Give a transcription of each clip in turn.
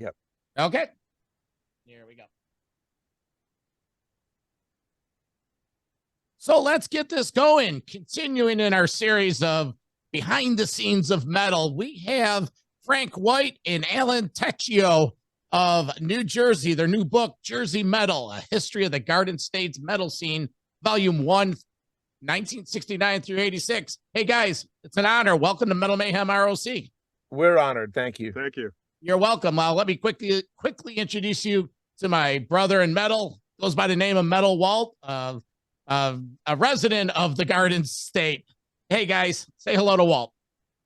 Yep. Okay. Here we go. So let's get this going. Continuing in our series of behind the scenes of metal, we have Frank White and Alan Tecchio of New Jersey, their new book, Jersey Metal, A History of the Garden State's Metal Scene, Volume 1, 1969 through 86. Hey, guys, it's an honor. Welcome to Metal Mayhem ROC. We're honored. Thank you. Thank you. You're welcome. Let me quickly introduce you to my brother in metal. Goes by the name of Metal Walt, a resident of the Garden State. Hey, guys, say hello to Walt.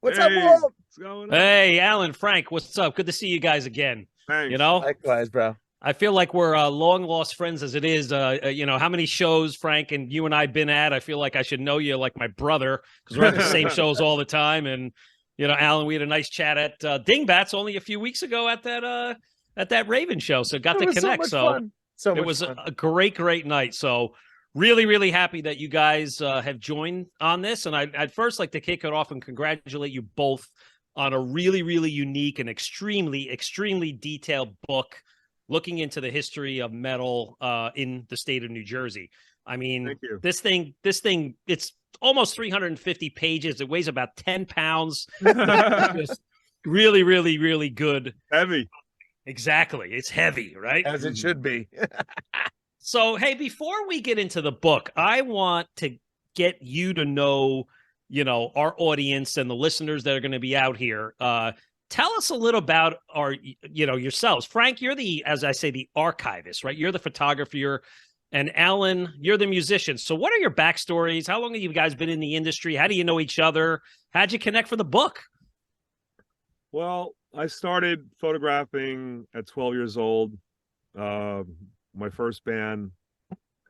What's up, Walt? What's going on? Hey, Alan, Frank, what's up? Good to see you guys again. Thanks. You know, Likewise, bro. I feel like we're long lost friends as it is. You know, how many shows, Frank, and you and I been at? I feel like I should know you like my brother because we're at the same shows all the time. And, you know, Alan, we had a nice chat at Dingbats only a few weeks ago at that Raven show. So got to connect. So it was a great night. So really, really happy that you guys have joined on this. And I'd first like to kick it off and congratulate you both on a really, really unique and extremely, extremely detailed book looking into the history of metal in the state of New Jersey. I mean, this thing, it's almost 350 pages. It weighs about 10 pounds. Just really, really, really good. Heavy. Exactly. It's heavy, right? As it should be. So, hey, before we get into the book, I want to get you to know, you know, our audience and the listeners that are going to be out here. Tell us a little about yourselves. Frank, you're as I say, the archivist, right? You're the photographer. And Alan, you're the musician. So what are your backstories? How long have you guys been in the industry? How do you know each other? How'd you connect for the book? Well, I started photographing at 12 years old. My first band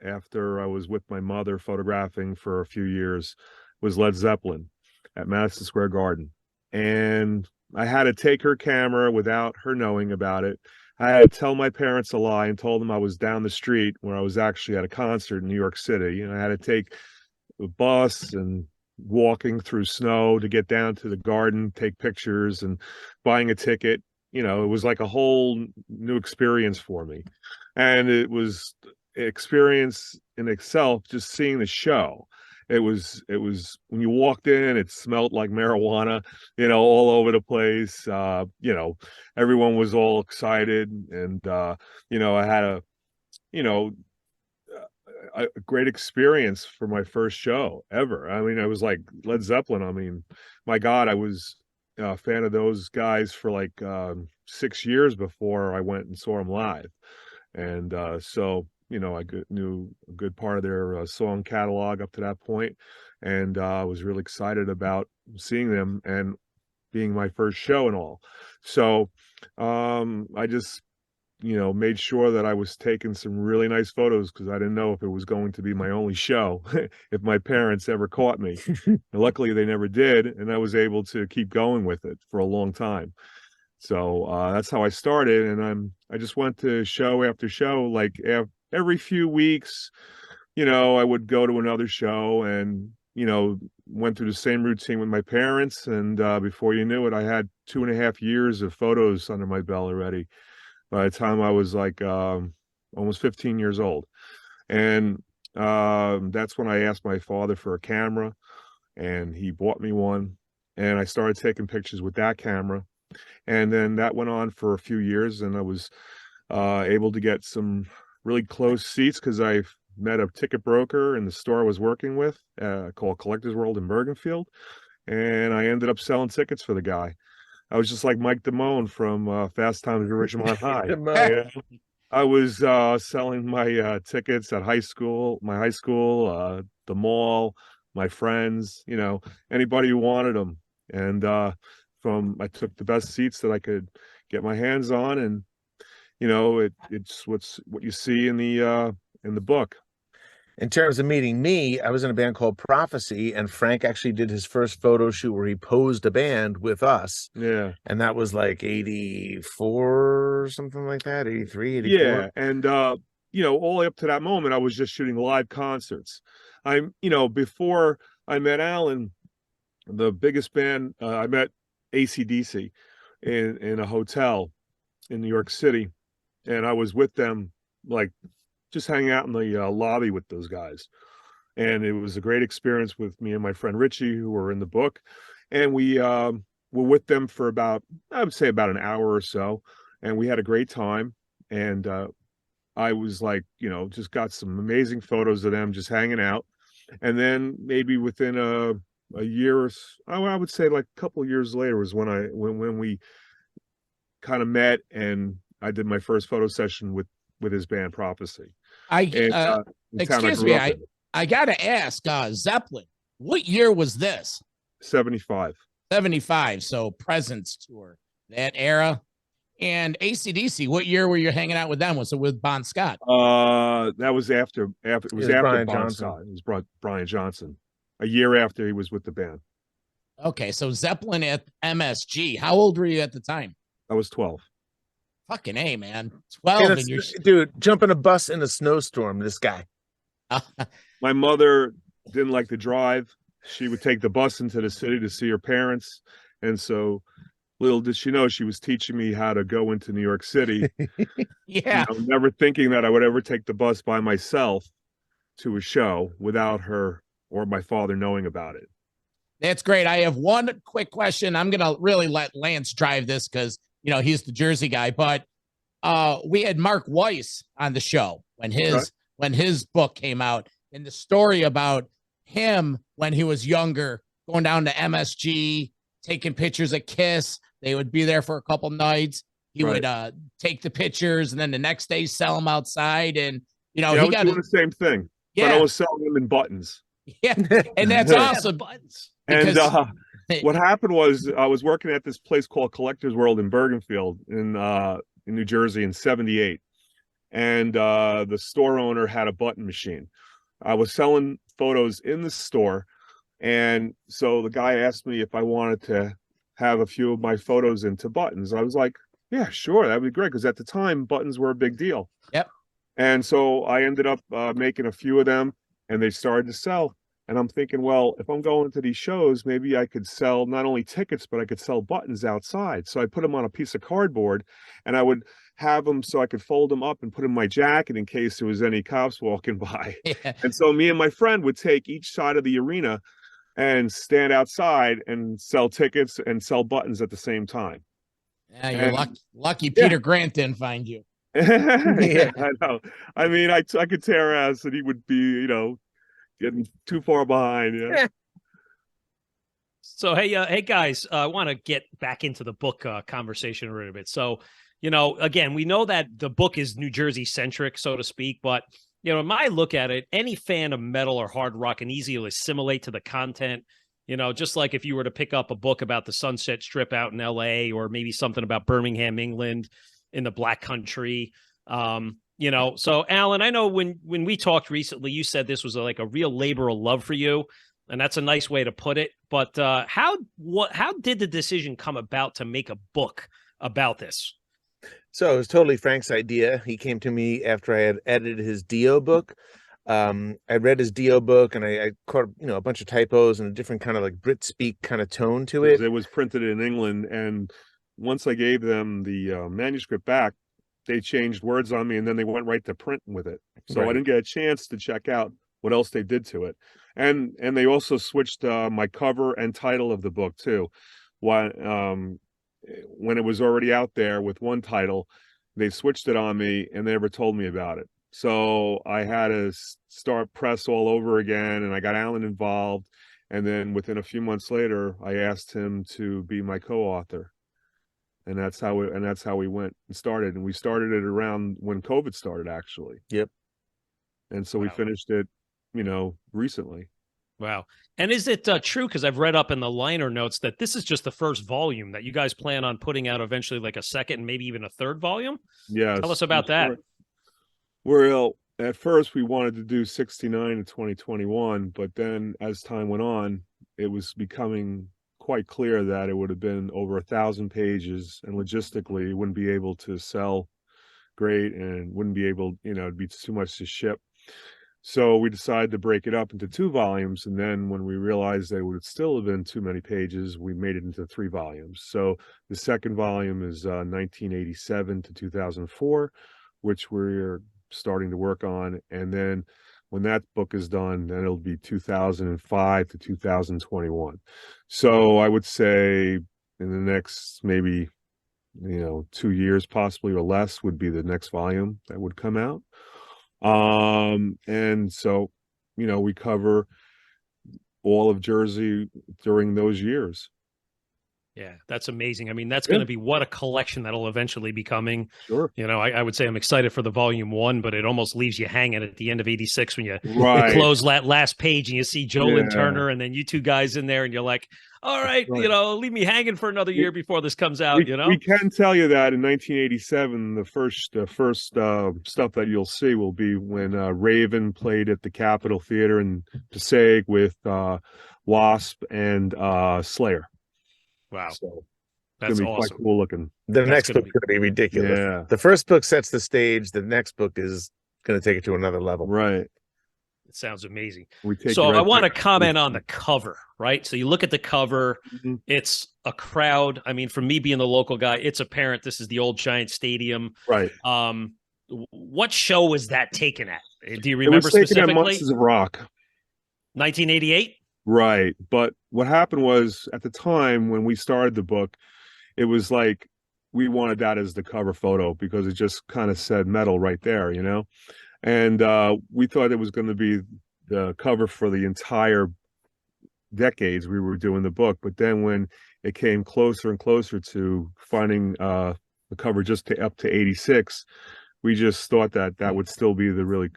after I was with my mother photographing for a few years was Led Zeppelin at Madison Square Garden. And I had to take her camera without her knowing about it. I had to tell my parents a lie and told them I was down the street where I was actually at a concert in New York City. You know, I had to take a bus and walking through snow to get down to the garden, take pictures and buying a ticket. You know, it was like a whole new experience for me. And it was an experience in itself, just seeing the show. It was when you walked in, it smelled like marijuana, you know, all over the place. You know, everyone was all excited. And, you know, I had a great experience for my first show ever. I mean, I was like Led Zeppelin. I mean, my God, I was a fan of those guys for like 6 years before I went and saw them live. And so, you know, I knew a good part of their song catalog up to that point, and I was really excited about seeing them and being my first show and all. So I just, you know, made sure that I was taking some really nice photos because I didn't know if it was going to be my only show, if my parents ever caught me. And luckily, they never did, and I was able to keep going with it for a long time. So that's how I started, and I just went to show after show, like every few weeks, you know, I would go to another show and, you know, went through the same routine with my parents. And before you knew it, I had 2.5 years of photos under my belt already by the time I was like almost 15 years old. And that's when I asked my father for a camera, and he bought me one, and I started taking pictures with that camera. And then that went on for a few years, and I was able to get some really close seats because I met a ticket broker in the store I was working with called Collectors World in Bergenfield, and I ended up selling tickets for the guy. I was just like Mike Damone from Fast Times at Ridgemont High. Yeah. I was selling my tickets at my high school, the mall, my friends, you know, anybody who wanted them. And I took the best seats that I could get my hands on, and you know, it's what you see in the book. In terms of meeting me, I was in a band called Prophecy, and Frank actually did his first photo shoot where he posed a band with us. Yeah. And that was like 84 or something like that, 83, 84. Yeah. And, you know, all the way up to that moment, I was just shooting live concerts. You know, before I met Alan, the biggest band, I met AC/DC in a hotel. in New York City, and I was with them, like just hanging out in the lobby with those guys. And it was a great experience with me and my friend Richie, who were in the book. And we were with them for about, I would say about an hour or so. And we had a great time. And I was like, just got some amazing photos of them just hanging out. And then maybe within a year or I would say like a couple of years later was when we kind of met, and I did my first photo session with his band Prophecy. Excuse me, I gotta ask, Zeppelin, what year was this? 75. 75. So Presence tour, that era. And AC/DC, what year were you hanging out with them? Was it with Bon Scott? That was after it was after Brian Bon Johnson. Scott. It was Brian Johnson. A year after he was with the band. Okay, so Zeppelin at MSG. How old were you at the time? I was 12. Fucking A, man. 12 and you're dude, jumping a bus in a snowstorm, this guy. My mother didn't like to drive. She would take the bus into the city to see her parents. And so little did she know, she was teaching me how to go into New York City. Yeah. Never thinking that I would ever take the bus by myself to a show without her or my father knowing about it. That's great. I have one quick question. I'm going to really let Lance drive this because, he's the Jersey guy. But we had Mark Weiss on the show when his book came out, and the story about him when he was younger, going down to MSG, taking pictures of Kiss. They would be there for a couple nights. He would take the pictures, and then the next day sell them outside. And he I was got doing the same thing. Yeah, but I was selling them in buttons. Yeah, and that's awesome. Buttons. And what happened was I was working at this place called Collector's World in Bergenfield in New Jersey in '78, and the store owner had a button machine. I was selling photos in the store, and so the guy asked me if I wanted to have a few of my photos into buttons. I was like, yeah, sure, that'd be great, because at the time buttons were a big deal. Yep. And so I ended up making a few of them, and they started to sell. And I'm thinking, well, if I'm going to these shows, maybe I could sell not only tickets, but I could sell buttons outside. So I put them on a piece of cardboard, and I would have them so I could fold them up and put in my jacket in case there was any cops walking by. Yeah. And so me and my friend would take each side of the arena and stand outside and sell tickets and sell buttons at the same time. Yeah, you're lucky Peter Grant didn't find you. Yeah, I know. I mean, I could tear ass, and he would be, getting too far behind. Yeah. So hey guys, I want to get back into the book conversation a little bit. So, again, we know that the book is New Jersey centric, so to speak, but when I look at it, any fan of metal or hard rock can easily assimilate to the content. Just like if you were to pick up a book about the Sunset Strip out in LA, or maybe something about Birmingham, England, in the Black Country. So Alan, I know when we talked recently, you said this was like a real labor of love for you, and that's a nice way to put it. But how did the decision come about to make a book about this? So it was totally Frank's idea. He came to me after I had edited his Dio book. I read his Dio book, and I caught a bunch of typos and a different kind of like Brit speak kind of tone to it. It was printed in England, and once I gave them the manuscript back, they changed words on me, and then they went right to print with it. So I didn't get a chance to check out what else they did to it. And they also switched my cover and title of the book too. When it was already out there with one title, they switched it on me, and they never told me about it. So I had to start press all over again, and I got Alan involved. And then within a few months later, I asked him to be my co-author. And that's how we went and started. And we started it around when COVID started, actually. Yep. And so we finished it, recently. Wow. And is it true, because I've read up in the liner notes, that this is just the first volume, that you guys plan on putting out eventually like a second and maybe even a third volume? Yes. Tell us about that. Well, at first we wanted to do 69 in 2021, but then as time went on, it was becoming quite clear that it would have been over 1,000 pages, and logistically it wouldn't be able to sell great, and wouldn't be able, it'd be too much to ship. So we decided to break it up into 2 volumes, and then when we realized that it would still have been too many pages, we made it into 3 volumes. So the second volume is 1987 to 2004, which we're starting to work on, and then when that book is done, then it'll be 2005 to 2021. So I would say in the next maybe 2 years possibly or less would be the next volume that would come out. And so we cover all of Jersey during those years. Yeah, that's amazing. I mean, that's going to be what a collection that'll eventually be coming. Sure. I would say I'm excited for the volume 1, but it almost leaves you hanging at the end of 86 when you close that last page and you see Jolyn Turner and then you two guys in there and you're like, all right, leave me hanging for another year before this comes out. We can tell you that in 1987, the first stuff that you'll see will be when Raven played at the Capitol Theater in Passaic with Wasp and Slayer. Wow. So that's awesome. Quite cool looking. The next book's going to be ridiculous. Yeah. The first book sets the stage. The next book is going to take it to another level. Right. It sounds amazing. So I want to comment on the cover, right? So you look at the cover, it's a crowd. I mean, for me being the local guy, it's apparent this is the old Giant Stadium. Right. What show was that taken at? Do you remember specifically? It was taken at Monsters of Rock. 1988? Right. But what happened was at the time when we started the book, it was like we wanted that as the cover photo because it just kind of said metal right there, And we thought it was going to be the cover for the entire decades we were doing the book. But then when it came closer and closer to finding the cover just up to 86, we just thought that would still be the really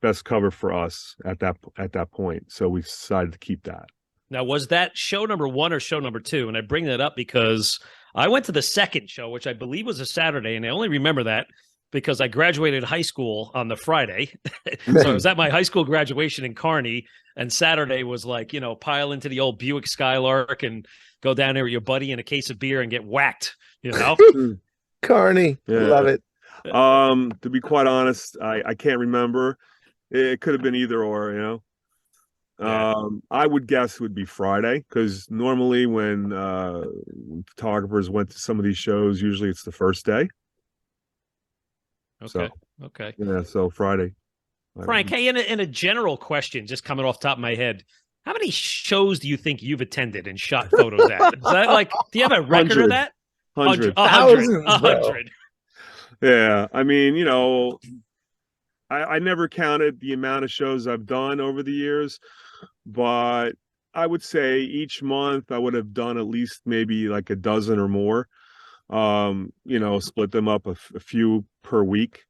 best cover for us at that point. So we decided to keep that. Now, was that show number 1 or show number 2? And I bring that up because I went to the second show, which I believe was a Saturday, and I only remember that because I graduated high school on the Friday. So I was at my high school graduation in Kearney, and Saturday was like, pile into the old Buick Skylark and go down there with your buddy and a case of beer and get whacked, Kearney. Love it. To be quite honest, I can't remember. It could have been either or, I would guess it would be Friday because normally when photographers went to some of these shows, usually it's the first day. Okay. Yeah, so Friday. Frank, hey, in a general question, just coming off the top of my head, how many shows do you think you've attended and shot photos at? Is that do you have a record of that? 100. 100. Yeah, I mean, I never counted the amount of shows I've done over the years, but I would say each month I would have done at least maybe like a dozen or more. Split them up a few per week.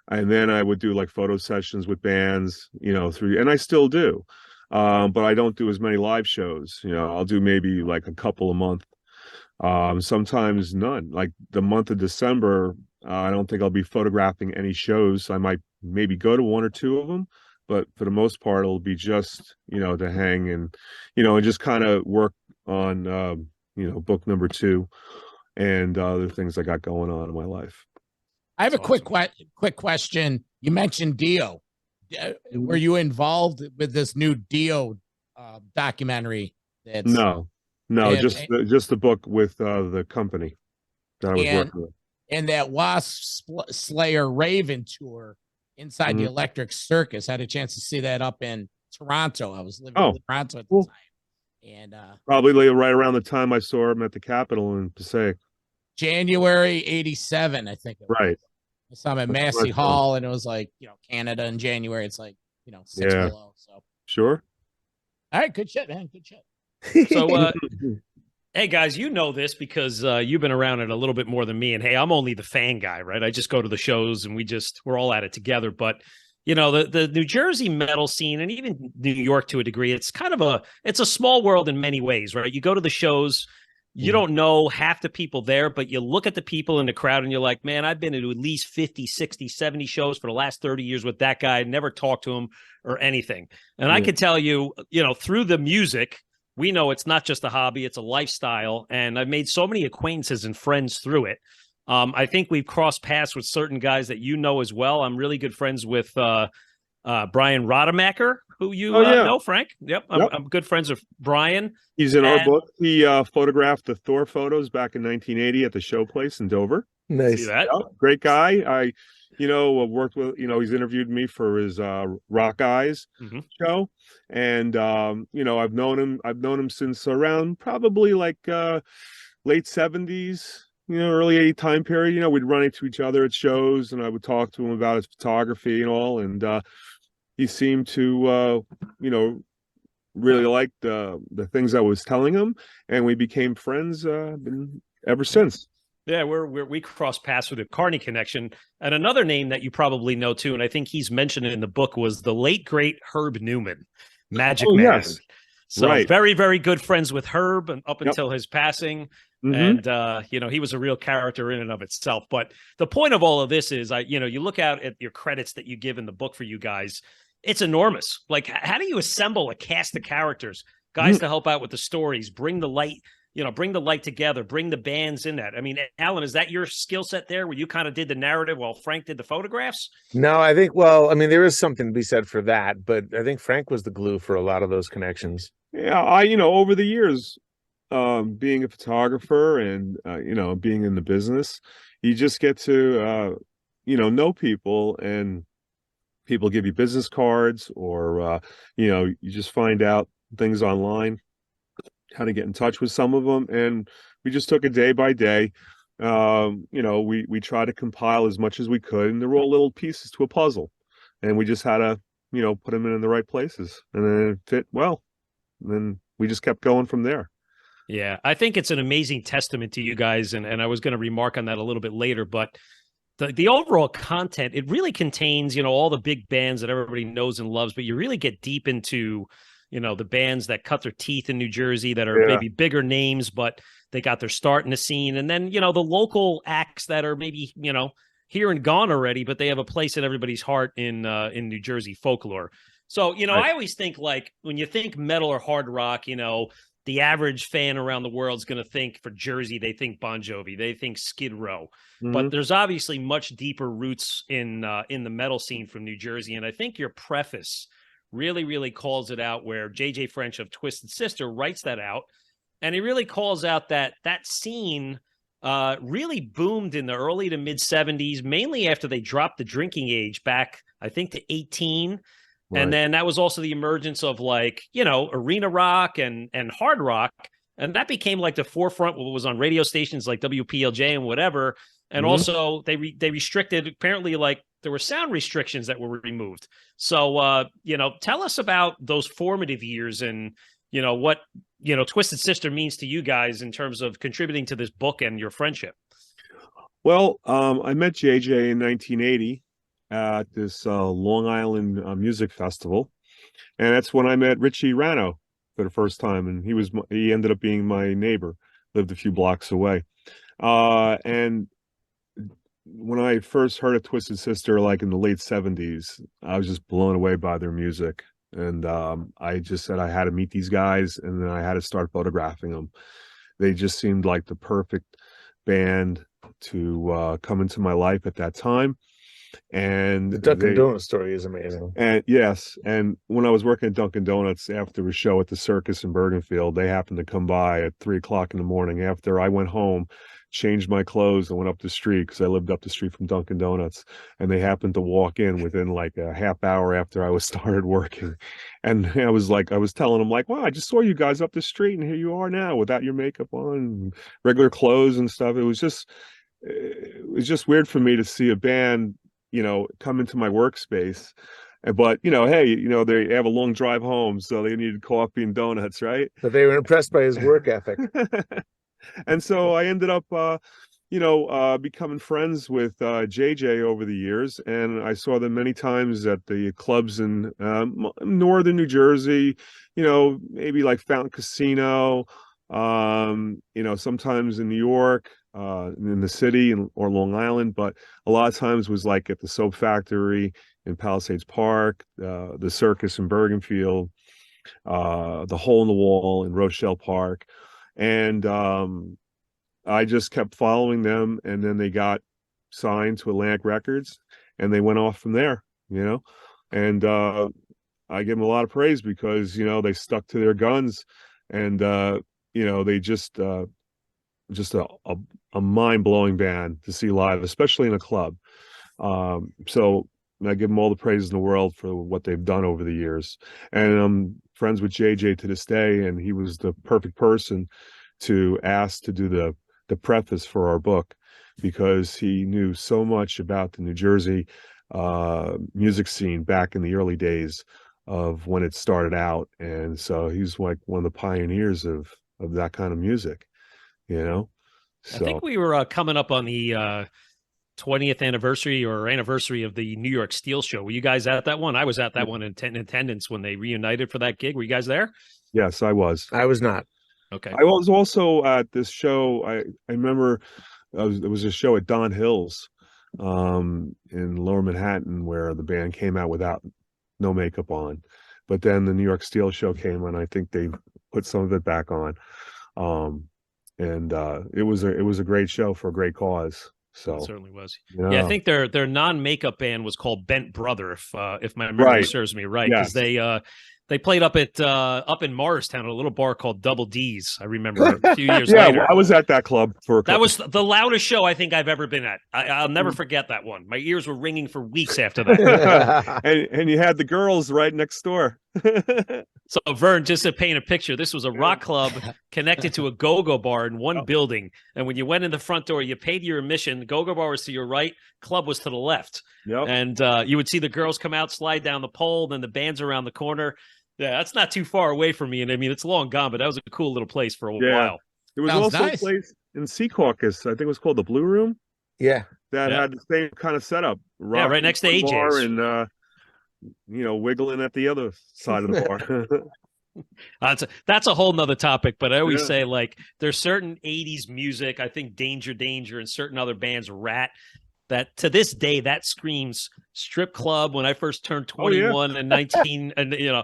And then I would do like photo sessions with bands, and I still do. But I don't do as many live shows. I'll do maybe like a couple a month. Sometimes none. Like the month of December, I don't think I'll be photographing any shows. I might maybe go to 1 or 2 of them, but for the most part, it'll be just, to hang and, and just kind of work on, book number 2 and other things I got going on in my life. I have a quick question. You mentioned Dio. Were you involved with this new Dio documentary? No, just the book with the company that I was working with. And that Wasp Slayer Raven tour inside the Electric Circus. I had a chance to see that up in Toronto. I was living in Toronto at the time. And probably right around the time I saw him at the Capitol in Passaic. January 87, I think. Right. I saw him at Massey Hall, and it was like, Canada in January. It's like, 6 below. So sure. All right, good shit, man. Good shit. So hey guys, this because you've been around it a little bit more than me. And hey, I'm only the fan guy, right? I just go to the shows and we're all at it together. But the New Jersey metal scene and even New York to a degree, it's it's a small world in many ways, right? You go to the shows, you don't know half the people there, but you look at the people in the crowd and you're like, man, I've been to at least 50, 60, 70 shows for the last 30 years with that guy. Never talked to him or anything. And I can tell you, through the music, we know it's not just a hobby, it's a lifestyle. And I've made so many acquaintances and friends through it. I think we've crossed paths with certain guys that as well. I'm really good friends with Brian Rodemacher, who you Oh yeah. know, Frank. Yep, Yep. I'm good friends with Brian. He's in our And book. He photographed the Thor photos back in 1980 at the show place in Dover. see Nice. that. Yeah, great guy. Worked with, he's interviewed me for his Rock Eyes Hmm. show. And I've known him since around probably like late 70's, early 80 time period. We'd run into each other at shows and I would talk to him about his photography and all. And he seemed to really liked the things I was telling him, and we became friends ever since. Yeah, we crossed paths with the Carney connection. And another name that you probably know too, and I think he's mentioned it in the book, was the late great Herb Newman, Magic Oh, Man. yes. So Right. very, very good friends with Herb and up Yep. until his passing. Mhm. And he was a real character in and of itself. But the point of all of this is, you look out at your credits that you give in the book for you guys, it's enormous. Like, how do you assemble a cast of characters, guys to help out with the stories, bring the light together, bring the bands in that? I mean, Alan, is that your skill set there where you kind of did the narrative while Frank did the photographs? No, I think, well, I mean, there is something to be said for that, but I think Frank was the glue for a lot of those connections. Yeah, over the years, being a photographer and being in the business, you just get to know people, and people give you business cards, or you just find out things online, how to get in touch with some of them, and we just took it day by day. We try to compile as much as we could, and they're all little pieces to a puzzle, and we just had to put them in the right places, and then it fit well, and then we just kept going from there. Yeah, I think it's an amazing testament to you guys, and I was going to remark on that a little bit later, but the overall content, it really contains, all the big bands that everybody knows and loves, but you really get deep into, the bands that cut their teeth in New Jersey that are maybe bigger names, but they got their start in the scene. And then, the local acts that are maybe, here and gone already, but they have a place in everybody's heart in New Jersey folklore. So, Right. I always think, like, when you think metal or hard rock, the average fan around the world is going to think, for Jersey, they think Bon Jovi, they think Skid Row. But Mhm. there's obviously much deeper roots in the metal scene from New Jersey. And I think your preface really, really calls it out, where JJ French of Twisted Sister writes that out. And he really calls out that scene really boomed in the early to mid 70's, mainly after they dropped the drinking age back, I think, to 18. Right. And then that was also the emergence of, like, arena rock and hard rock. And that became like the forefront, what was on radio stations like WPLJ and whatever. And also they restricted, apparently, like, there were sound restrictions that were removed. So, tell us about those formative years and, what, Twisted Sister means to you guys in terms of contributing to this book and your friendship. Well, I met JJ in 1980 at this Long Island music festival, and that's when I met Richie Rano for the first time, and he ended up being my neighbor, lived a few blocks away. And when I first heard of Twisted Sister, like in the late 70's, I was just blown away by their music. And I just said I had to meet these guys, and then I had to start photographing them. They just seemed like the perfect band to come into my life at that time. And The Dunkin' Donuts story is amazing. and yes, and when I was working at Dunkin' Donuts after a show at the Circus in Bergenfield, they happened to come by at 3 o'clock in the morning after I went home, changed my clothes, and went up the street, because I lived up the street from Dunkin' Donuts, and they happened to walk in within like a half hour after I was started working, and I was telling them, like, wow, I just saw you guys up the street, and here you are now without your makeup on, regular clothes and stuff. It was just weird for me to see a band come into my workspace. But, hey, they have a long drive home, so they needed coffee and donuts, right? But they were impressed by his work ethic. And so I ended up, becoming friends with JJ over the years, and I saw them many times at the clubs in northern New Jersey, maybe like Fountain Casino, sometimes in New York, in the city or Long Island, but a lot of times was like at the Soap Factory in Palisades Park, the Circus in Bergenfield, the Hole in the Wall in Rochelle Park. And I just kept following them, and then they got signed to Atlantic Records, and they went off from there. and I give them a lot of praise because they stuck to their guns, and they just a mind-blowing band to see live, especially in a club. So I give them all the praise in the world for what they've done over the years. And I'm friends with JJ to this day, and he was the perfect person to ask to do the preface for our book, because he knew so much about the New Jersey music scene back in the early days of when it started out. And so he's like one of the pioneers of that kind of music, I So think we were coming up on the 20th anniversary or anniversary of the New York Steel Show. Were you guys at that one? I was at that one in attendance when they reunited for that gig. Were you guys there? yes, I was. I was not. Okay. I was also at this show. I remember there was a show at Don Hill's in Lower Manhattan where the band came out without no makeup on. But then the New York Steel Show came and I think they put some of it back on. And it was a great show for a great cause. So it certainly was. Yeah, I think their non-makeup band was called Bent Brother, if my memory Right. serves me right, because they played up in Morristown at a little bar called Double D's. I remember a few years yeah, later. I was at that club for a couple. That was the loudest show I think I've ever been at. I'll never forget that one. My ears were ringing for weeks after that. and you had the girls right next door. So Vern, just to paint a picture, this was a rock club connected to a go-go bar in one building. And when you went in the front door, you paid your admission. The go-go bar was to your right, club was to the left. Yep. And you would see the girls come out, slide down the pole, then the band's around the corner. Yeah, that's not too far away from me. And I mean, it's long gone, but that was a cool little place for a while. There was Sounds also nice. a place in Secaucus, I think it was called the Blue Room, Yeah. that had the same kind of setup. Yeah, right next to one bar AJ's. and wiggling at the other side of the bar. That's a whole nother topic, but I always say, like, there's certain 80s music, I think Danger Danger and certain other bands, Rat, that to this day that screams strip club. When I first turned 21 and 19 and in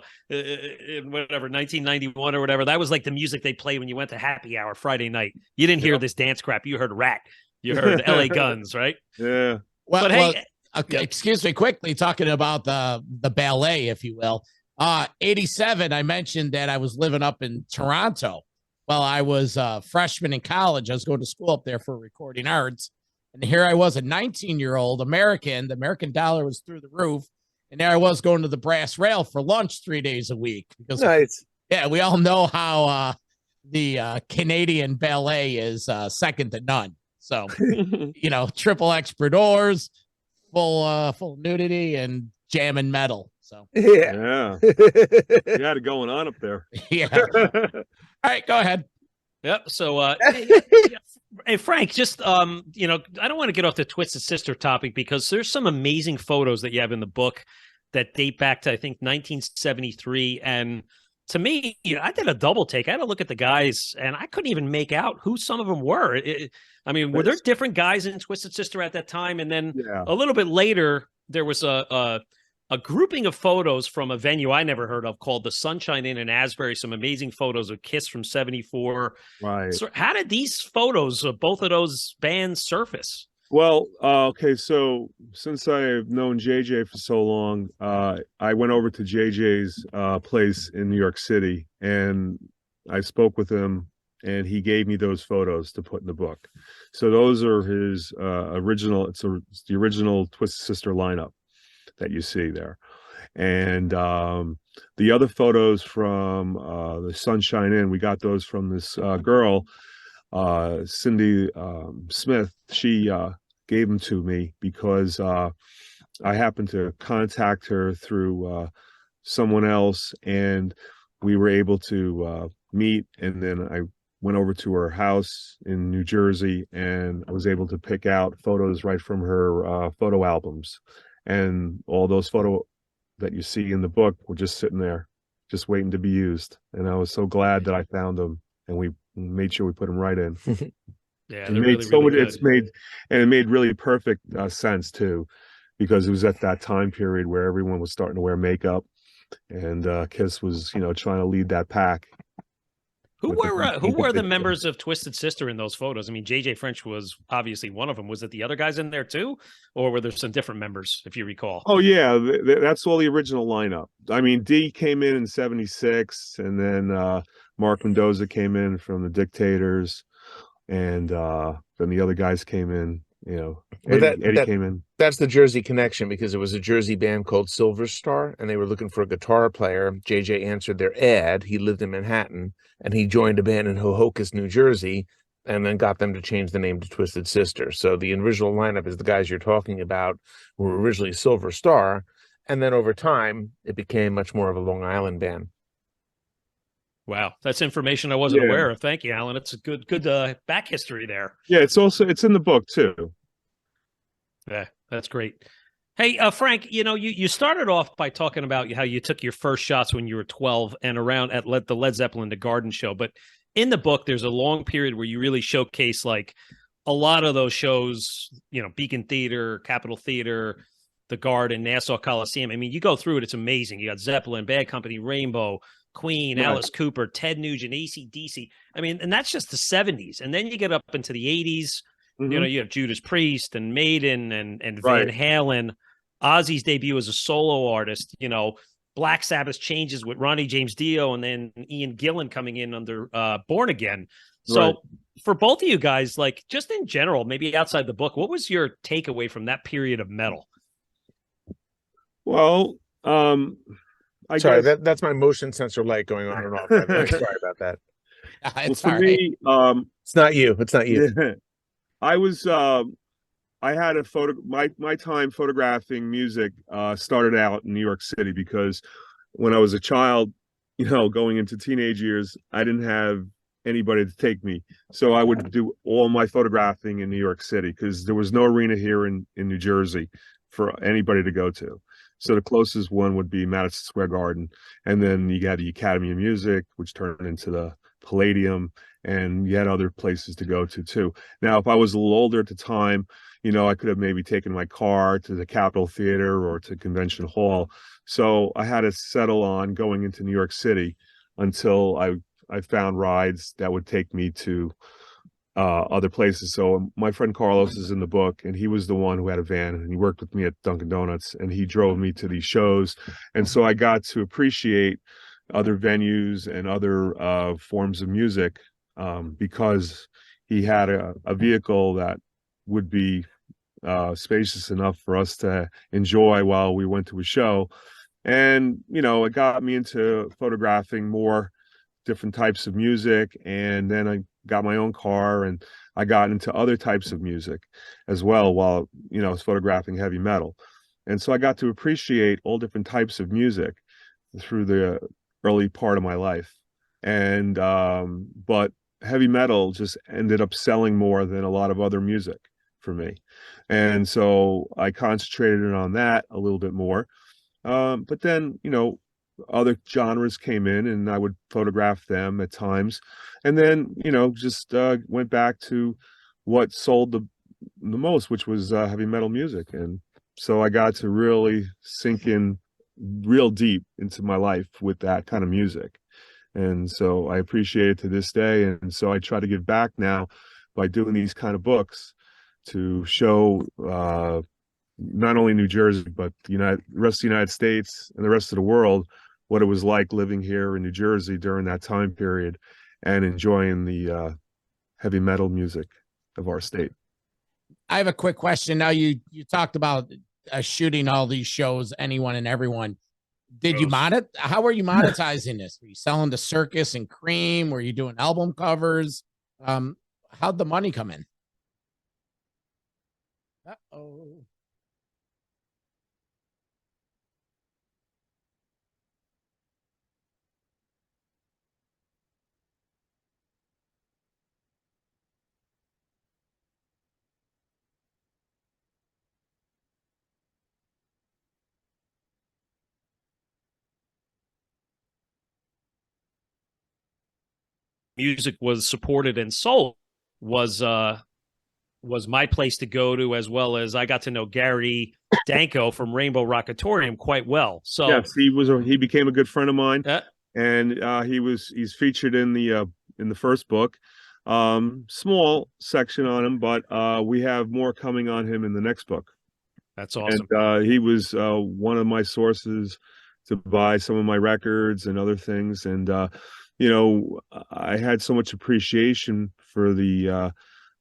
whatever 1991 or whatever, that was like the music they played when you went to happy hour Friday night. You didn't hear this dance crap, you heard Rat, you heard LA Guns, right? Yeah. Well, But hey, okay, excuse me, quickly talking about the ballet, if you will. 87, I mentioned that I was living up in Toronto. Well, I was a freshman in college. I was going to school up there for recording arts. And here I was, a 19-year-old American. The American dollar was through the roof. And there I was going to the Brass Rail for lunch 3 days a week. Because, Nice. yeah, we all know how the Canadian ballet is second to none. So, triple extra doors, full nudity, and jam and metal. So, Yeah. You had it going on up there. yeah. All right, go ahead. Yep. So, hey, Frank, just I don't want to get off the Twisted Sister topic because there's some amazing photos that you have in the book that date back to, I think, 1973. And to me, I did a double take. I had to look at the guys, and I couldn't even make out who some of them were. Were there different guys in Twisted Sister at that time? And then a little bit later, there was a grouping of photos from a venue I never heard of called the Sunshine Inn in Asbury. Some amazing photos of Kiss from '74. Right. So how did these photos of both of those bands surface? Well, okay, so since I've known JJ for so long, I went over to JJ's place in New York City, and I spoke with him, and he gave me those photos to put in the book. So those are his original. It's the original Twisted Sister lineup that you see there. And the other photos from the Sunshine Inn, we got those from this girl, Cindy Smith. She gave them to me because I happened to contact her through someone else, and we were able to meet. And then I went over to her house in New Jersey, and I was able to pick out photos right from her photo albums. And all those photos that you see in the book were just sitting there, just waiting to be used. And I was so glad that I found them, and we made sure we put them right in. Yeah, it made it made really perfect sense too, because it was at that time period where everyone was starting to wear makeup, and Kiss was, trying to lead that pack. Who with the were the members of Twisted Sister in those photos? I mean, JJ French was obviously one of them. Was it the other guys in there too, or were there some different members, if you recall? Oh yeah, that's all the original lineup. I mean, D came in '76, and then Mark Mendoza came in from the Dictators, and then the other guys came in. You know, But Eddie came in. that's the Jersey connection, because it was a Jersey band called Silver Star, and they were looking for a guitar player. JJ answered their ad. He lived in Manhattan, and he joined a band in Hohokus, New Jersey, and then got them to change the name to Twisted Sister. So the original lineup is the guys you're talking about, who were originally Silver Star, and then over time it became much more of a Long Island band. Wow, that's information I wasn't aware of. Thank you, Alan. It's a good back history there. Yeah, it's in the book too. Yeah, that's great. Hey, Frank, you started off by talking about how you took your first shots when you were 12 and around at the Led Zeppelin, the Garden show. But in the book, there's a long period where you really showcase like a lot of those shows, Beacon Theater, Capitol Theater, the Garden, Nassau Coliseum. I mean, you go through it. It's amazing. You got Zeppelin, Bad Company, Rainbow, Queen, Alice Cooper, Ted Nugent, AC/DC. I mean, and that's just the 70s. And then you get up into the 80s. Mm-hmm. You have Judas Priest and Maiden and Van Halen. Ozzy's debut as a solo artist. Black Sabbath changes with Ronnie James Dio, and then Ian Gillan coming in under Born Again. So for both of you guys, like just in general, maybe outside the book, what was your takeaway from that period of metal? Well, Sorry, that's my motion sensor light going on and off. Sorry about that. It's for me, it's not you. It's not you. I was I had a my time photographing music started out in New York City, because when I was a child, going into teenage years, I didn't have anybody to take me. So I would do all my photographing in New York City, because there was no arena here in New Jersey for anybody to go to. So the closest one would be Madison Square Garden. And then you got the Academy of Music, which turned into the Palladium, and you had other places to go to too. Now, if I was a little older at the time, I could have maybe taken my car to the Capitol Theater or to Convention Hall. So I had to settle on going into New York City until I found rides that would take me to other places. So my friend Carlos is in the book, and he was the one who had a van, and he worked with me at Dunkin' Donuts, and he drove me to these shows. And so I got to appreciate other venues and other forms of music, because he had a vehicle that would be spacious enough for us to enjoy while we went to a show. And, it got me into photographing more different types of music. And then I got my own car, and I got into other types of music as well while, I was photographing heavy metal. And so I got to appreciate all different types of music through the early part of my life. And, but heavy metal just ended up selling more than a lot of other music for me. And so I concentrated on that a little bit more. But then, other genres came in, and I would photograph them at times. And then, just went back to what sold the most, which was heavy metal music. And so I got to really sink in real deep into my life with that kind of music. And so I appreciate it to this day. And so I try to give back now by doing these kind of books to show not only New Jersey, but the rest of the United States and the rest of the world what it was like living here in New Jersey during that time period, and enjoying the heavy metal music of our state. I have a quick question. Now you talked about shooting all these shows, anyone and everyone. Did you how were you monetizing this? Were you selling to Circus and Cream? Were you doing album covers? How'd the money come in? Uh-oh. Music was supported and sold was my place to go to, as well as I got to know Gary Danko from Rainbow Rockatorium quite well. So yes, he became a good friend of mine, and he's featured in the in the first book. Small section on him, but we have more coming on him in the next book. That's awesome. And he was one of my sources to buy some of my records and other things. And you know, I had so much appreciation for the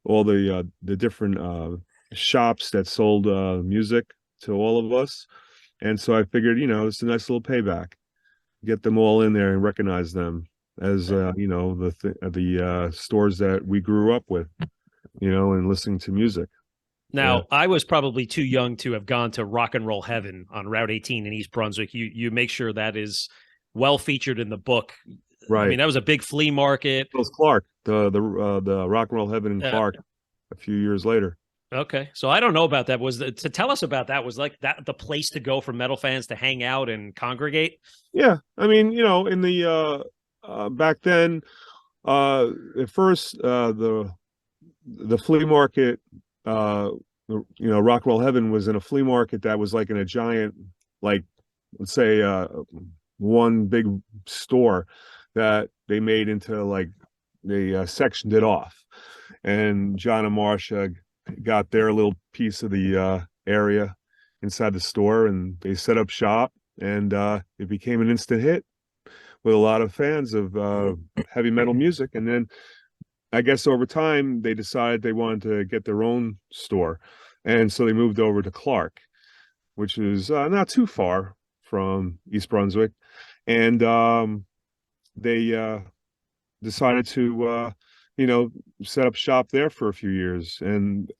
all the different shops that sold music to all of us. And so I figured, you know, it's a nice little payback. Get them all in there and recognize them as you know, the stores that we grew up with, you know, and listening to music. Now, Yeah. I was probably too young to have gone to Rock and Roll Heaven on Route 18 in East Brunswick. You make sure that is well featured in the book. Right. I mean, that was a big flea market. It was Clark, the Rock and Roll Heaven in Clark a few years later. Okay, so I don't know about that. To tell us about that, was like that the place to go for metal fans to hang out and congregate? Yeah, I mean, you know, in the back then, at first, the flea market, you know, Rock and Roll Heaven was in a flea market that was like in a giant, like, let's say, one big store that they made into like they sectioned it off, and John and Marcia got their little piece of the area inside the store, and they set up shop, and it became an instant hit with a lot of fans of heavy metal music. And then I guess over time they decided they wanted to get their own store, and so they moved over to Clark, which is not too far from East Brunswick, and they decided to you know, set up shop there for a few years. And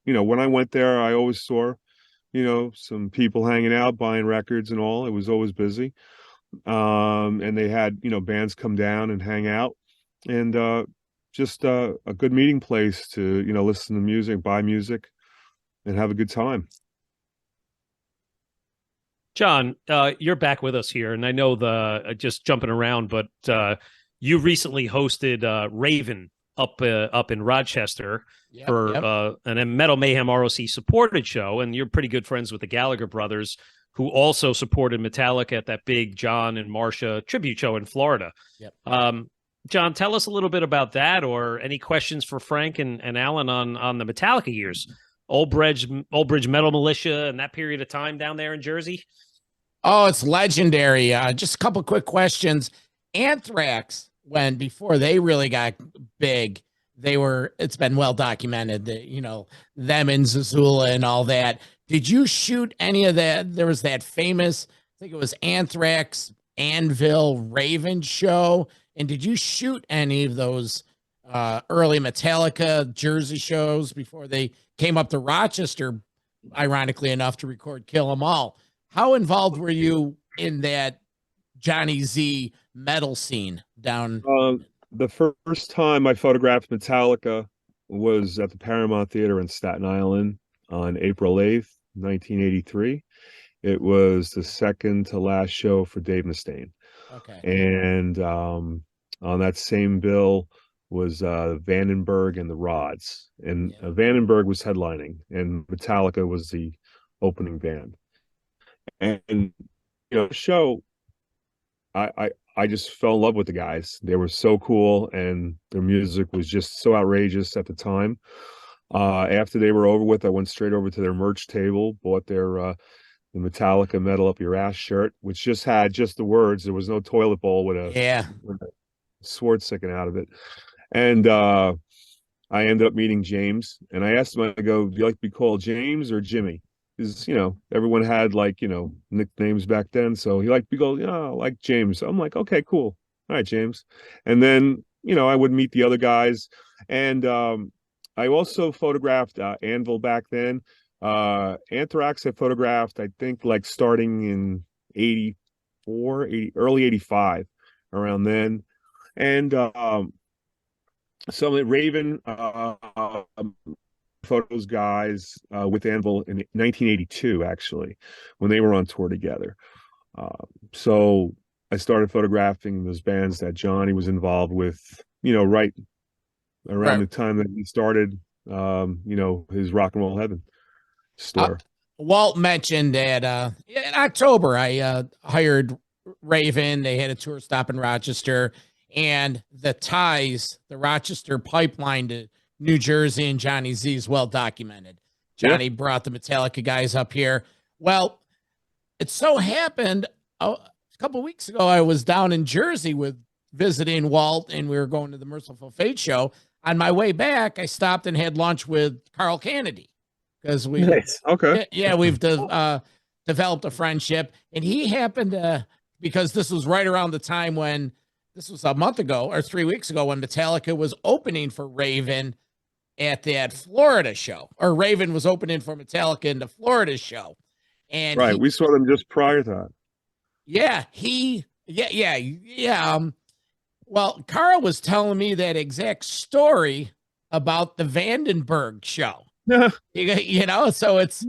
you know, when I went there, I always saw, you know, some people hanging out, buying records and all. It was always busy. And they had, you know, bands come down and hang out, and just a good meeting place to, you know, listen to music, buy music, and have a good time. John, you're back with us here, and I know the just jumping around, but you recently hosted Raven up in Rochester for a Metal Mayhem ROC supported show, and you're pretty good friends with the Gallagher brothers, who also supported Metallica at that big John and Marcia tribute show in Florida. Yep. John, tell us a little bit about that, or any questions for Frank and Alan on the Metallica years, Old Bridge Metal Militia, and that period of time down there in Jersey. Oh, it's legendary. Just a couple quick questions. Anthrax, before they really got big, it's been well documented that, you know, them in Zazula and all that. Did you shoot any of that? There was that famous, I think it was Anthrax Anvil Raven show. And did you shoot any of those early Metallica Jersey shows before they came up to Rochester, ironically enough, to record Kill 'Em All? How involved were you in that Johnny Z metal scene down? The first time I photographed Metallica was at the Paramount Theater in Staten Island on April 8th, 1983. It was the second to last show for Dave Mustaine. Okay. And on that same bill was Vandenberg and the Rods. And Vandenberg was headlining, and Metallica was the opening band. And you know, the show, I just fell in love with the guys. They were so cool, and their music was just so outrageous at the time. After they were over with, I went straight over to their merch table, bought their the Metallica Metal Up Your Ass shirt, which just had just the words. There was no toilet bowl with a sword sticking out of it. And I ended up meeting James, and I asked him, I go, do you like to be called James or Jimmy? Because, you know, everyone had, like, you know, nicknames back then. So he liked to be called, like James. I'm like, okay, cool. All right, James. And then, you know, I would meet the other guys. And I also photographed Anvil back then. Anthrax I photographed, I think, like starting in 84, early 85, around then. And some at Raven, photos guys with Anvil in 1982, actually, when they were on tour together. So I started photographing those bands that Johnny was involved with, you know, right around the time that he started, you know, his Rock and Roll Heaven store. Walt mentioned that in October, I hired Raven. They had a tour stop in Rochester, and the ties, the Rochester pipeline to New Jersey and Johnny Z is well documented. Johnny brought the Metallica guys up here. Well, it so happened a couple of weeks ago, I was down in Jersey with visiting Walt, and we were going to the Merciful Fate show. On my way back, I stopped and had lunch with Carl Kennedy because we, we've developed a friendship, and he happened to, because this was right around the time when, this was a month ago or 3 weeks ago, when Metallica was opening for Raven at that Florida show, or Raven was opening for Metallica in the Florida show. And we saw them just prior to that. Well, Carl was telling me that exact story about the Vandenberg show. You know, so it's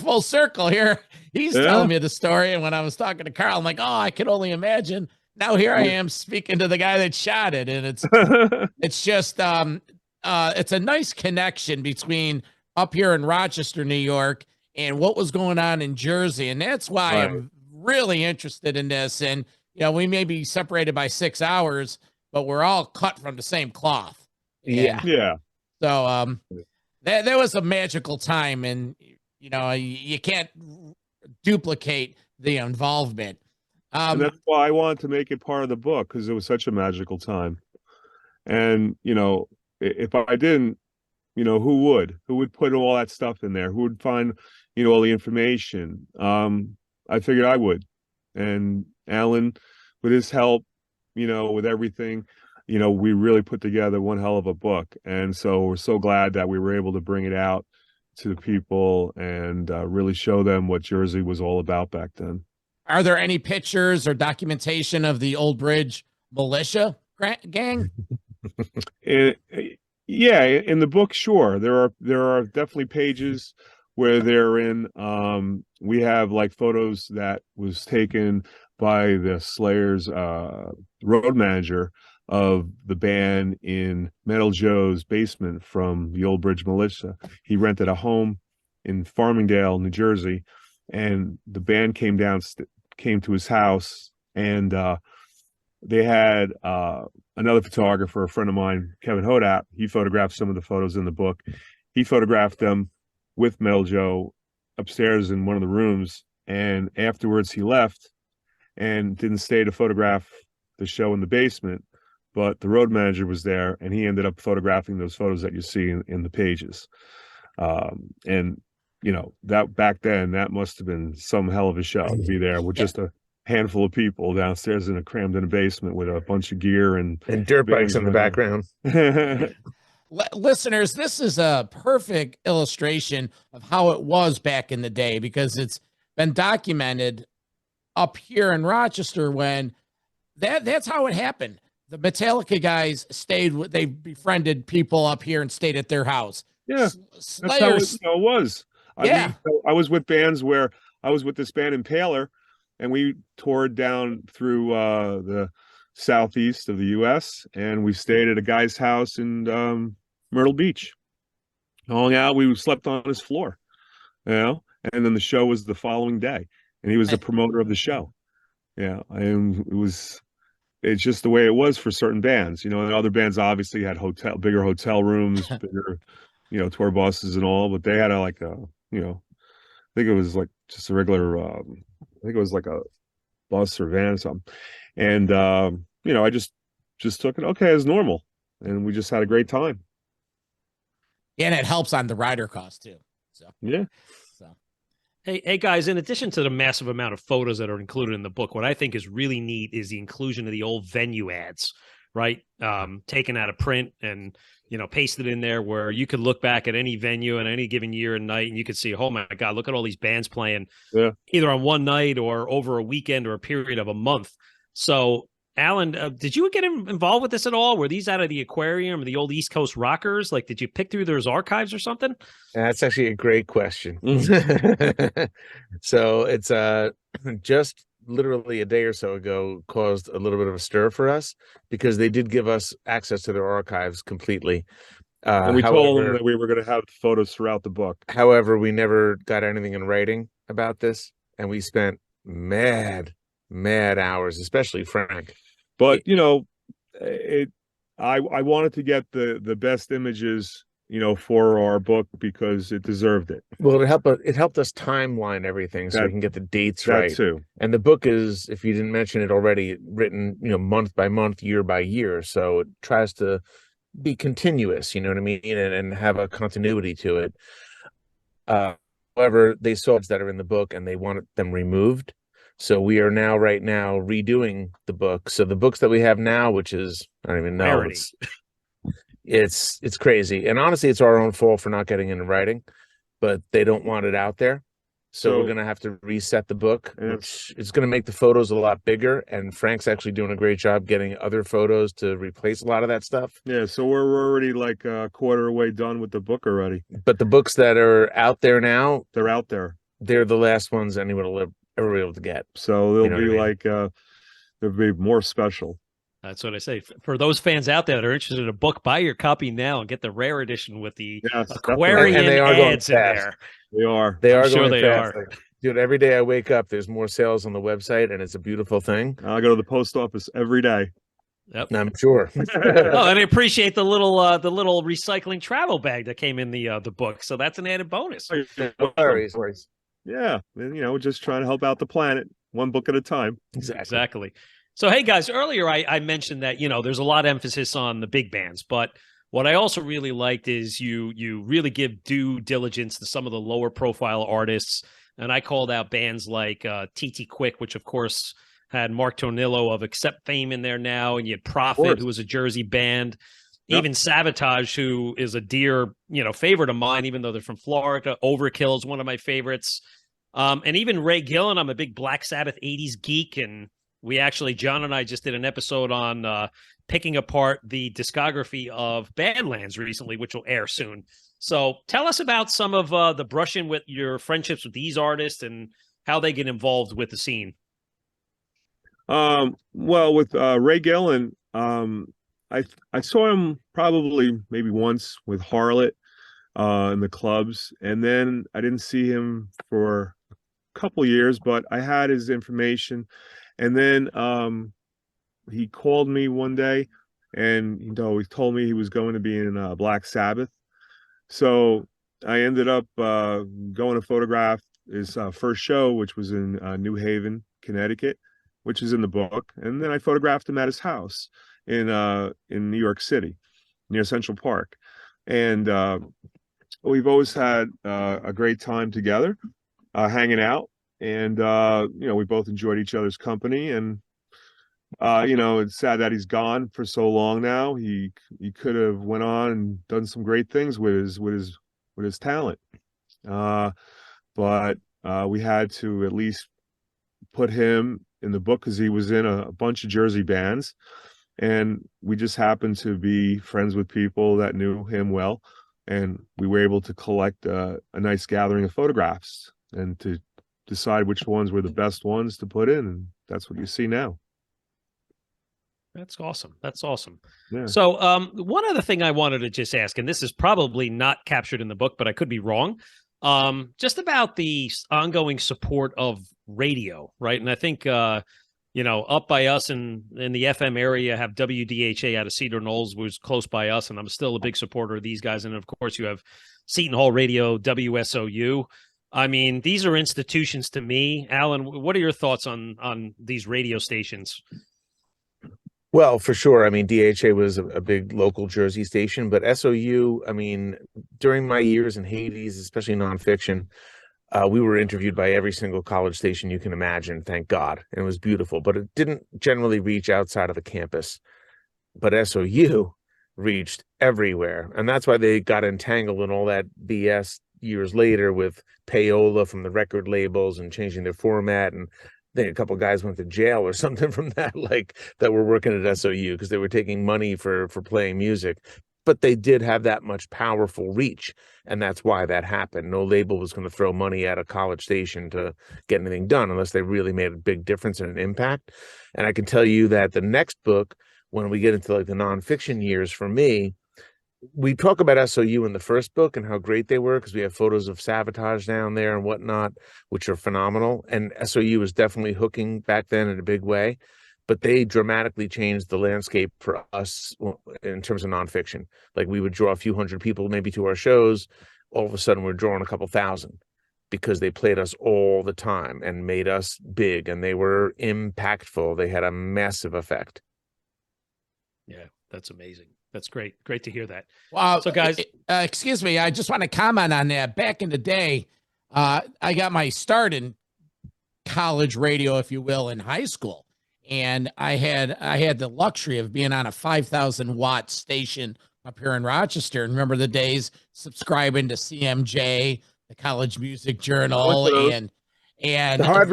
full circle here. He's telling me the story, and when I was talking to Carl, I'm like, oh, I can only imagine. Now here I am speaking to the guy that shot it, and it's just it's a nice connection between up here in Rochester, New York, and what was going on in Jersey, and that's why I'm really interested in this. And you know, we may be separated by 6 hours, but we're all cut from the same cloth. So that was a magical time, and you know, you can't duplicate the involvement. And that's why I wanted to make it part of the book, because it was such a magical time. And you know, if I didn't, you know, who would put all that stuff in there? Who would find, you know, all the information? I figured I would. And Alan, with his help, you know, with everything, you know, we really put together one hell of a book. And so we're so glad that we were able to bring it out to the people and really show them what Jersey was all about back then. Are there any pictures or documentation of the Old Bridge militia gang? Yeah, in the book, sure. There are definitely pages where they're in. We have like photos that was taken by the Slayers road manager of the band in Metal Joe's basement from the Old Bridge Militia. He rented a home in Farmingdale, New Jersey, and the band came to his house, and they had another photographer, a friend of mine, Kevin Hodat. He photographed some of the photos in the book. He photographed them with Metal Joe upstairs in one of the rooms, and afterwards he left and didn't stay to photograph the show in the basement, but the road manager was there, and he ended up photographing those photos that you see in the pages. And you know, that back then, that must have been some hell of a show to be there with just a handful of people downstairs in a crammed in a basement with a bunch of gear and dirt bikes in the background. Listeners, this is a perfect illustration of how it was back in the day, because it's been documented up here in Rochester when that's how it happened. The Metallica guys they befriended people up here and stayed at their house. Yeah, that's how it was. I was with bands where I was with this band Impaler, and we toured down through the southeast of the U.S., and we stayed at a guy's house in Myrtle Beach. Hung out, we slept on his floor, you know, and then the show was the following day, and he was the promoter of the show. Yeah, and it's just the way it was for certain bands, you know, and other bands obviously had bigger hotel rooms, bigger, you know, tour buses and all, but they had you know, I think it was like just a regular, I think it was like a bus or van or something. And, you know, I just took it, okay, as normal. And we just had a great time. And it helps on the rider cost too. So, yeah. Hey guys, in addition to the massive amount of photos that are included in the book, what I think is really neat is the inclusion of the old venue ads, right? Taken out of print and, you know, pasted in there, where you could look back at any venue in any given year and night, and you could see, oh my God, look at all these bands playing either on one night or over a weekend or a period of a month. So Alan, did you get involved with this at all? Were these out of the aquarium or the old East Coast Rockers? Like, did you pick through those archives or something? That's actually a great question. So it's just literally a day or so ago caused a little bit of a stir for us, because they did give us access to their archives completely. And we told them that we were going to have photos throughout the book. However, we never got anything in writing about this, and we spent mad hours, especially Frank. But, you know, it I wanted to get the best images, for our book because it deserved it. Well, it helped us timeline everything so we That can get the dates that right. too. And the book is, if you didn't mention it already, written, month by month, year by year. So it tries to be continuous, you know what I mean, and have a continuity to it. However, they saw that are in the book and they wanted them removed. So we are right now redoing the book. So the books that we have now, which is, I don't even know, Rarity. it's crazy. And honestly, it's our own fault for not getting into writing, but they don't want it out there. So we're gonna have to reset the book, which is gonna make the photos a lot bigger. And Frank's actually doing a great job getting other photos to replace a lot of that stuff. Yeah, so we're already like a quarter way done with the book already. But the books that are out there now, They're out there. They're the last ones anyone will ever be able to get. So they'll You know be what I mean? like they'll be more special. That's what I say. For those fans out there that are interested in a book, buy your copy now and get the rare edition with the Yes, Aquarian And they are going ads in fast. there. They are. They I'm are sure going they fast. are. Like, dude, every day I wake up, there's more sales on the website, and it's a beautiful thing. I go to the post office every day. Yep. I'm sure. Oh, and I appreciate the little recycling travel bag that came in the book. So that's an added bonus. Worries. Yeah, and, just trying to help out the planet, one book at a time. Exactly. So, hey, guys, earlier I mentioned that, there's a lot of emphasis on the big bands, but what I also really liked is you really give due diligence to some of the lower profile artists. And I called out bands like TT Quick, which, of course, had Mark Tornillo of Accept fame in there now. And you had Prophet, who was a Jersey band. Yep. Even Sabotage, who is a dear, favorite of mine, even though they're from Florida. Overkill is one of my favorites. And even Ray Gillen, I'm a big Black Sabbath 80s geek. And John and I just did an episode on picking apart the discography of Badlands recently, which will air soon. So tell us about some of the brushing with your friendships with these artists and how they get involved with the scene. Well, with Ray Gillen, I saw him probably maybe once with Harlot in the clubs, and then I didn't see him for a couple years, but I had his information. And then he called me one day, and he told me he was going to be in Black Sabbath. So I ended up going to photograph his first show, which was in New Haven, Connecticut, which is in the book. And then I photographed him at his house in New York City, near Central Park. And we've always had a great time together, hanging out. And we both enjoyed each other's company. And it's sad that he's gone for so long now. He could have went on and done some great things with his talent. But we had to at least put him in the book because he was in a bunch of Jersey bands, and we just happened to be friends with people that knew him well, and we were able to collect a nice gathering of photographs and to decide which ones were the best ones to put in, and that's what you see now. That's awesome. That's awesome. Yeah. So one other thing I wanted to just ask, and this is probably not captured in the book, but I could be wrong, just about the ongoing support of radio, right? And I think, up by us in the FM area have WDHA out of Cedar Knolls, which is close by us, and I'm still a big supporter of these guys. And, of course, you have Seton Hall Radio, WSOU. I mean, these are institutions to me. Alan, what are your thoughts on these radio stations? Well, for sure. I mean, DHA was a big local Jersey station, but SOU, I mean, during my years in Hades, especially nonfiction, we were interviewed by every single college station you can imagine, thank God. And it was beautiful, but it didn't generally reach outside of the campus. But SOU reached everywhere. And that's why they got entangled in all that BS years later with payola from the record labels and changing their format. And I think a couple of guys went to jail or something from that, that were working at SOU because they were taking money for playing music. But they did have that much powerful reach, and that's why that happened. No label was going to throw money at a college station to get anything done unless they really made a big difference and an impact. And I can tell you that the next book, when we get into the nonfiction years for me, we talk about SOU in the first book and how great they were because we have photos of Sabotage down there and whatnot, which are phenomenal. And SOU was definitely hooking back then in a big way. but they dramatically changed the landscape for us in terms of nonfiction. Like we would draw a few hundred people maybe to our shows. All of a sudden we're drawing a couple thousand because they played us all the time and made us big, and they were impactful. They had a massive effect. Yeah, that's amazing. That's great. Great to hear that. Wow. So guys, excuse me. I just want to comment on that. Back in the day, I got my start in college radio, if you will, in high school. And I had the luxury of being on a 5,000-watt station up here in Rochester. And remember the days subscribing to CMJ, the College Music Journal, and the Hard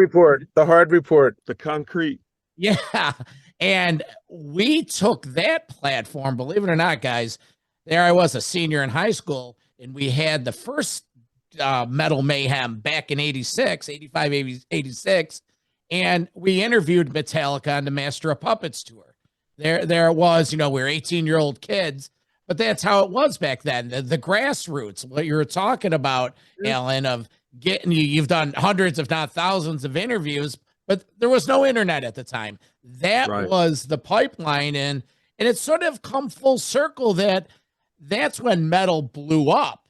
Report, the Concrete. Yeah. And we took that platform, believe it or not, guys. There I was, a senior in high school, and we had the first Metal Mayhem back in 86, 85, 86. And we interviewed Metallica on the Master of Puppets tour. There it was, we were 18-year-old kids, but that's how it was back then. The grassroots, what you were talking about, Alan, of getting you've done hundreds, if not thousands of interviews, but there was no internet at the time. That was the pipeline. And it's sort of come full circle that's when metal blew up.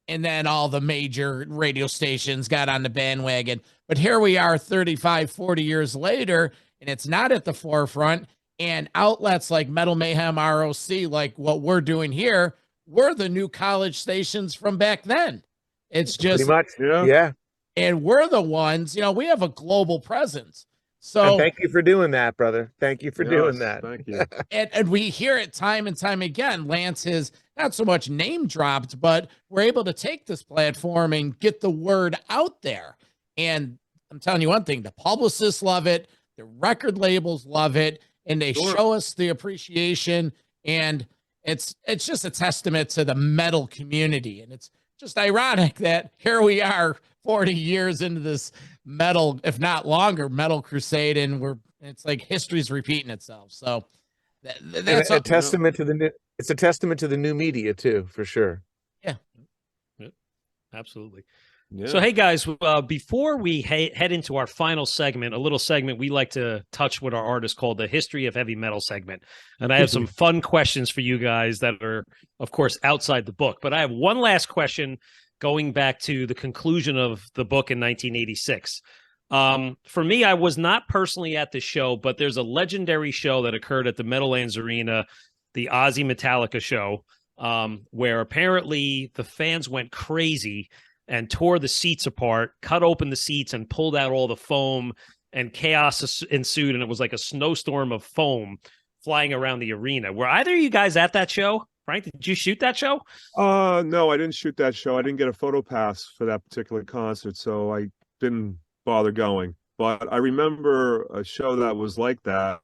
And then all the major radio stations got on the bandwagon. But here we are 35, 40 years later, and it's not at the forefront. And outlets like Metal Mayhem, ROC, like what we're doing here, we're the new college stations from back then. It's just pretty much, yeah. And we're the ones, we have a global presence. So and thank you for doing that, brother. Thank you for doing that. Thank you. And we hear it time and time again. Lance has not so much name dropped, but we're able to take this platform and get the word out there. And I'm telling you one thing, the publicists love it, the record labels love it, and they show us the appreciation. And it's just a testament to the metal community. And it's just ironic that here we are 40 years into this metal, if not longer, metal crusade, and it's like history's repeating itself. So that's a testament to the new. It's a testament to the new media too, for sure. Yeah, absolutely. Yeah. So, hey guys, before we head into our final segment, a little segment we like to touch with our artists called the History of Heavy Metal segment. And I have some fun questions for you guys that are, of course, outside the book. But I have one last question going back to the conclusion of the book in 1986. For me, I was not personally at the show, but there's a legendary show that occurred at the Meadowlands Arena, the Ozzy Metallica show, where apparently the fans went crazy and tore the seats apart, cut open the seats, and pulled out all the foam, and chaos ensued, and it was like a snowstorm of foam flying around the arena. Were either of you guys at that show? Frank, did you shoot that show? No, I didn't shoot that show. I didn't get a photo pass for that particular concert, so I didn't bother going. But I remember a show that was like that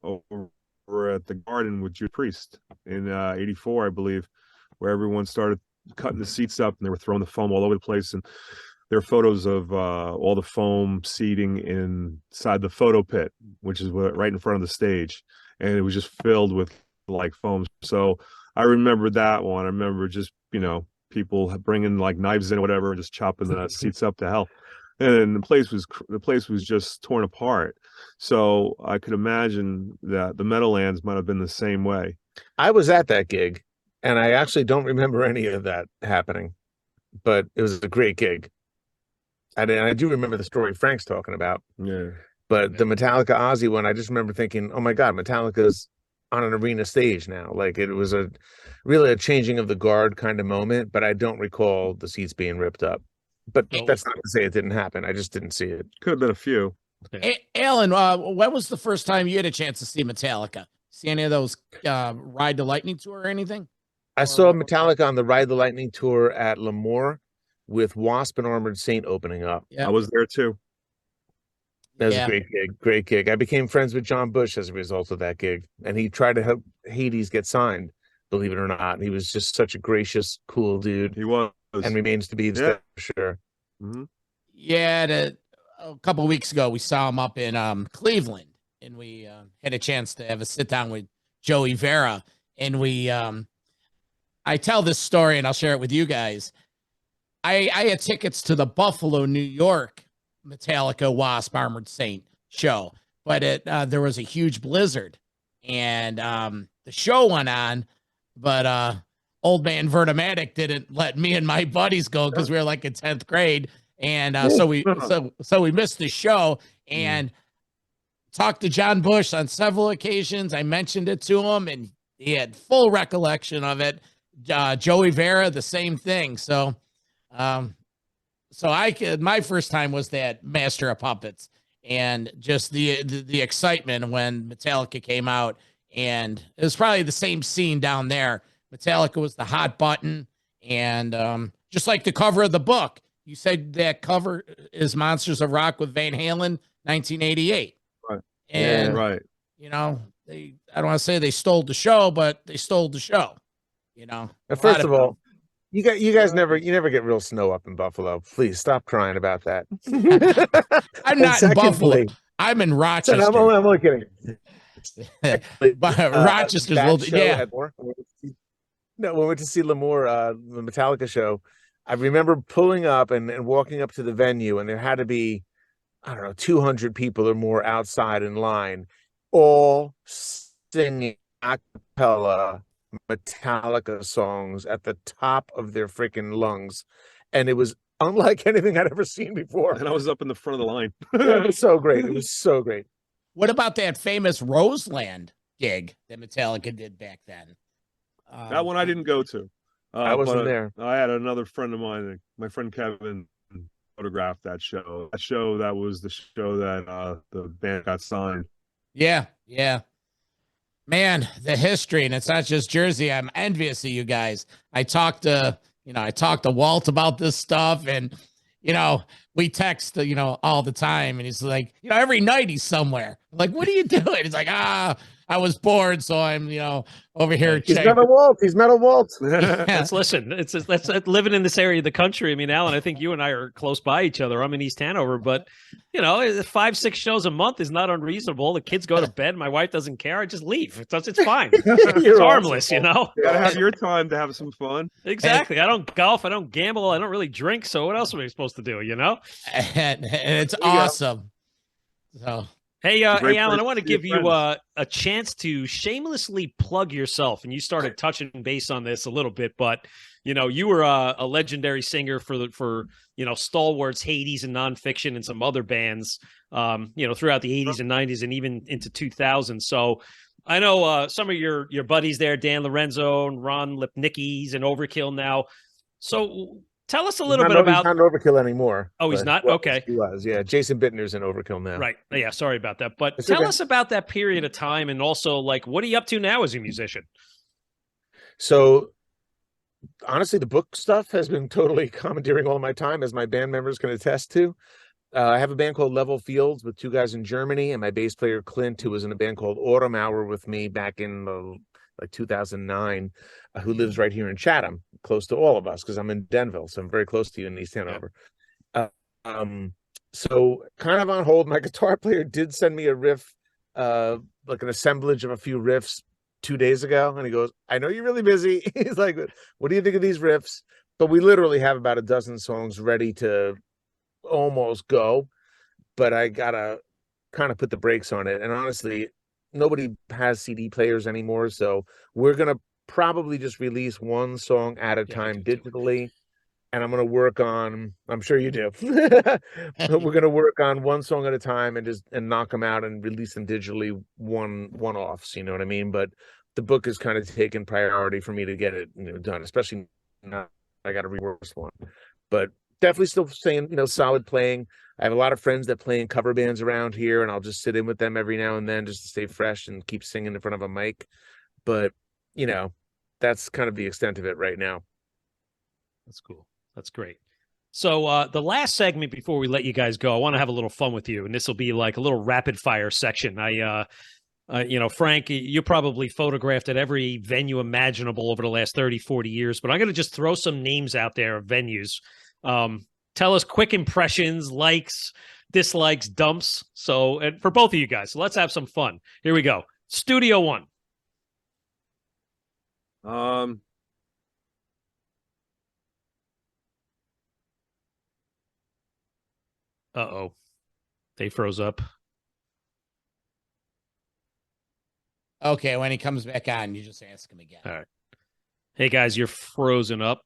over at the Garden with Judas Priest in 84, I believe, where everyone started cutting the seats up and they were throwing the foam all over the place. And there are photos of all the foam seating inside the photo pit, which is right in front of the stage. And it was just filled with like foam. So I remember that one. I remember just, people bringing like knives in or whatever and just chopping the seats up to hell. And the place was just torn apart. So I could imagine that the Meadowlands might have been the same way. I was at that gig, and I actually don't remember any of that happening, but it was a great gig. And I do remember the story Frank's talking about. Yeah. But the Metallica Ozzy one, I just remember thinking, oh my God, Metallica's on an arena stage now. Like it was really a changing of the guard kind of moment, but I don't recall the seats being ripped up. But that's not to say it didn't happen. I just didn't see it. Could have been a few. Alan, when was the first time you had a chance to see Metallica? See any of those Ride the Lightning tour or anything? I saw Metallica on the Ride the Lightning tour at Lemoore with Wasp and Armored Saint opening up. Yeah. I was there too. That was a great gig. I became friends with John Bush as a result of that gig. And he tried to help Hades get signed, believe it or not. He was just such a gracious, cool dude. He was. And remains to be, for sure. Mm-hmm. Yeah, a couple of weeks ago, we saw him up in Cleveland, and we had a chance to have a sit down with Joey Vera. And I tell this story, and I'll share it with you guys. I had tickets to the Buffalo, New York Metallica Wasp Armored Saint show. but there was a huge blizzard, and the show went on, but old man Vertomatic didn't let me and my buddies go because we were like in 10th grade, and so we missed the show. And talked to John Bush on several occasions. I mentioned it to him, and he had full recollection of it. Joey Vera, the same thing. So, my first time was that Master of Puppets, and just the excitement when Metallica came out, and it was probably the same scene down there. Metallica was the hot button, and just like the cover of the book, you said that cover is Monsters of Rock with Van Halen, 1988. Right. And right. you know, I don't want to say they stole the show, but they stole the show. You know, first of all, you guys never get real snow up in Buffalo. Please stop crying about that. I'm not in Buffalo. I'm in Rochester. I'm only kidding. But Rochester's a little, yeah. No, when we went to see L'Amour, the Metallica show, I remember pulling up and walking up to the venue, and there had to be, I don't know, 200 people or more outside in line, all singing a cappella Metallica songs at the top of their freaking lungs. And it was unlike anything I'd ever seen before. And I was up in the front of the line. It was so great. It was so great. What about that famous Roseland gig that Metallica did back then? That one I didn't go to. I wasn't there. I had another friend of mine, my friend Kevin, photographed that show. That was the show that the band got signed. Yeah. Man, the history, and it's not just Jersey. I'm envious of you guys. I talked to Walt about this stuff, and we text all the time, and he's like, every night he's somewhere. I'm like, what are you doing? He's like, I was bored, so I'm over here. He's Metal Walt. He's Metal Walt. Yeah. That's living in this area of the country. I mean, Alan, I think you and I are close by each other. I'm in East Hanover, but 5-6 shows a month is not unreasonable. The kids go to bed. My wife doesn't care. I just leave. It's fine. It's harmless, You gotta have your time to have some fun. Exactly. I don't golf. I don't gamble. I don't really drink. So what else are we supposed to do? And it's awesome. So. Hey, Alan, I want to give you a chance to shamelessly plug yourself. And you started touching base on this a little bit, but, you were a legendary singer for Stalwarts, Hades, and Nonfiction, and some other bands, throughout the 80s and 90s and even into 2000. So I know some of your buddies there, Dan Lorenzo and Ron Lipnicki's and Overkill now. So tell us a little bit about. He's not Overkill anymore. Oh, he's not? Okay. He was, yeah. Jason Bittner's in Overkill now. Right. Yeah, sorry about that. But tell us about that period of time, and also, what are you up to now as a musician? So, honestly, the book stuff has been totally commandeering all my time, as my band members can attest to. I have a band called Level Fields with 2 guys in Germany, and my bass player, Clint, who was in a band called Autumn Hour with me back in 2009, who lives right here in Chatham, close to all of us, because I'm in Denville, so I'm very close to you in East Hanover. So kind of on hold, my guitar player did send me a riff, like an assemblage of a few riffs 2 days ago, and he goes, I know you're really busy. He's like, what do you think of these riffs? But we literally have about a dozen songs ready to almost go, but I gotta kind of put the brakes on it. And honestly, nobody has CD players anymore, so we're gonna probably just release one song at a time digitally, and I'm gonna work on. I'm sure you do. We're gonna work on one song at a time and knock them out and release them digitally, one-offs. You know what I mean? But the book is kind of taking priority for me to get it done, especially now I got to rework this one. But definitely still staying solid playing. I have a lot of friends that play in cover bands around here, and I'll just sit in with them every now and then just to stay fresh and keep singing in front of a mic. But, that's kind of the extent of it right now. That's cool. That's great. So the last segment before we let you guys go, I want to have a little fun with you, and this will be like a little rapid fire section. Frank, you probably photographed at every venue imaginable over the last 30, 40 years, but I'm going to just throw some names out there of venues. Tell us quick impressions, likes, dislikes, dumps. So, and for both of you guys, so let's have some fun. Here we go. Studio One. Uh-oh. They froze up. Okay, when he comes back on, you just ask him again. All right. Hey guys, you're frozen up.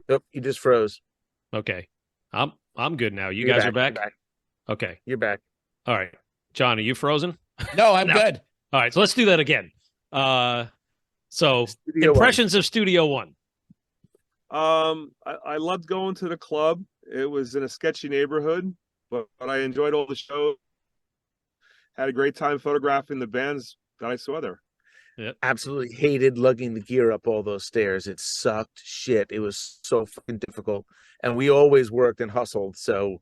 Nope, you just froze. Okay. I'm good now. You You're guys back, are back? you're back. Okay. You're back. All right. John, are you frozen? No, I'm No. good. All right, so let's do that again. So Studio impressions of Studio One. I loved going to the club. It was in a sketchy neighborhood, but I enjoyed all the shows. Had a great time photographing the bands that I saw there. Absolutely hated lugging the gear up all those stairs. It sucked shit. It was so fucking difficult. And we always worked and hustled. So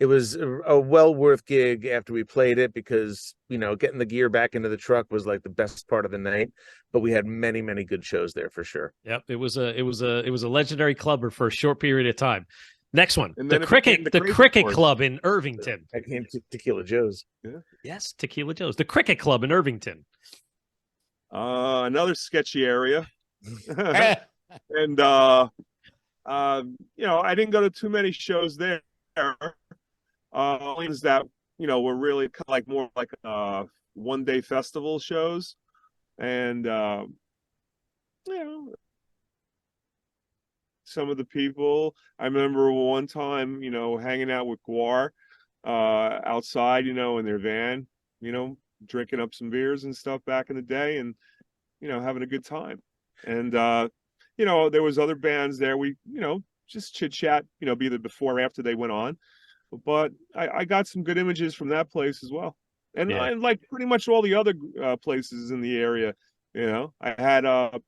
it was a well worth gig after we played it because, you know, getting the gear back into the truck was like the best part of the night. But we had many, many good shows there for sure. Yep, it was a legendary club for a short period of time. Next one, And the then it became cricket, the the Crazy cricket Horse. club in Irvington. I came to Tequila Joe's. Yes, Tequila Joe's, the cricket club in Irvington. Another sketchy area. And you know, I didn't go to too many shows there. Things that, you know, were really like more like one-day festival shows. And you know, some of the people, I remember one time, you know, hanging out with Guar outside, you know, in their van, you know, drinking up some beers and stuff back in the day, and you know, having a good time. And you know, there was other bands there. We, you know, just chit chat, you know, be either before or after they went on. But I got some good images from that place as well. And Yeah. I like pretty much all the other places in the area. You know, I had a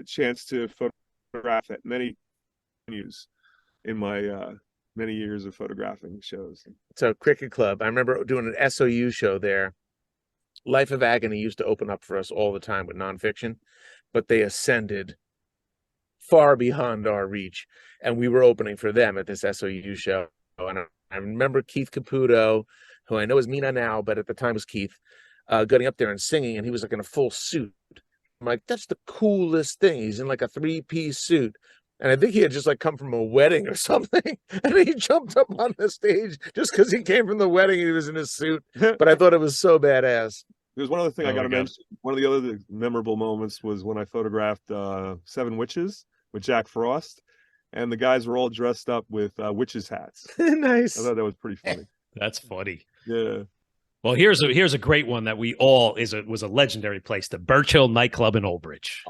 chance to photograph at many venues in my many years of photographing shows. So Cricket Club, I remember doing an SOU show there. Life of Agony used to open up for us all the time with nonfiction, but they ascended far beyond our reach, and we were opening for them at this SOU show. And I remember Keith Caputo, who I know is Mina now, but at the time was Keith, getting up there and singing, and he was like in a full suit. I'm like, that's the coolest thing. He's in like a 3-piece suit. And I think he had just like come from a wedding or something. And he jumped up on the stage just because he came from the wedding and he was in his suit. But I thought it was so badass. There's one other thing Oh I got my to God. mention. One of the other memorable moments was when I photographed 7 Witches with Jack Frost, and the guys were all dressed up with witches hats. Nice. I thought that was pretty funny. That's funny. Yeah. Well, here's a great one that we all was a legendary place, the Birch Hill nightclub in Old Bridge.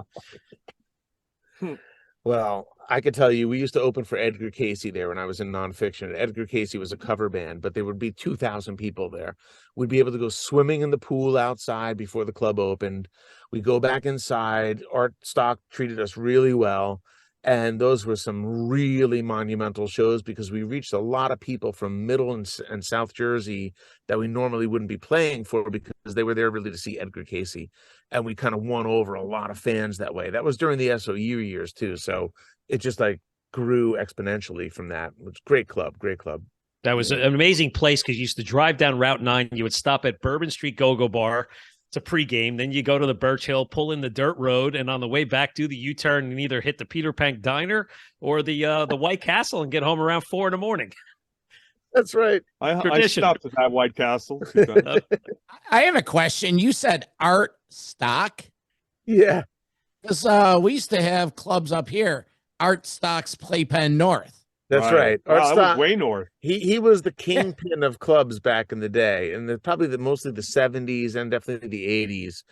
Well, I could tell you, we used to open for Edgar Casey there when I was in nonfiction. Edgar Casey was a cover band, but there would be 2,000 people there. We'd be able to go swimming in the pool outside before the club opened. We go back inside. Art Stock treated us really well. And those were some really monumental shows because we reached a lot of people from Middle and South Jersey that we normally wouldn't be playing for because they were there really to see Edgar Casey. And we kind of won over a lot of fans that way. That was during the SOU years too. So it just like grew exponentially from that. It was great club, great club. That was an amazing place because you used to drive down Route 9. You would stop at Bourbon Street Go-Go Bar. It's a pregame. Then you go to the Birch Hill, pull in the dirt road, and on the way back, do the U-turn and either hit the Peter Pank Diner or the White Castle and get home around 4 in the morning. That's right. I Tradition. stopped at that White Castle. I have a question. You said Art Stock? Yeah. Because we used to have clubs up here, Art Stock's Playpen North. That's right. Wow, Art that Stock, was way north. he was the kingpin of clubs back in the day, and probably mostly the 70s and definitely the 80s.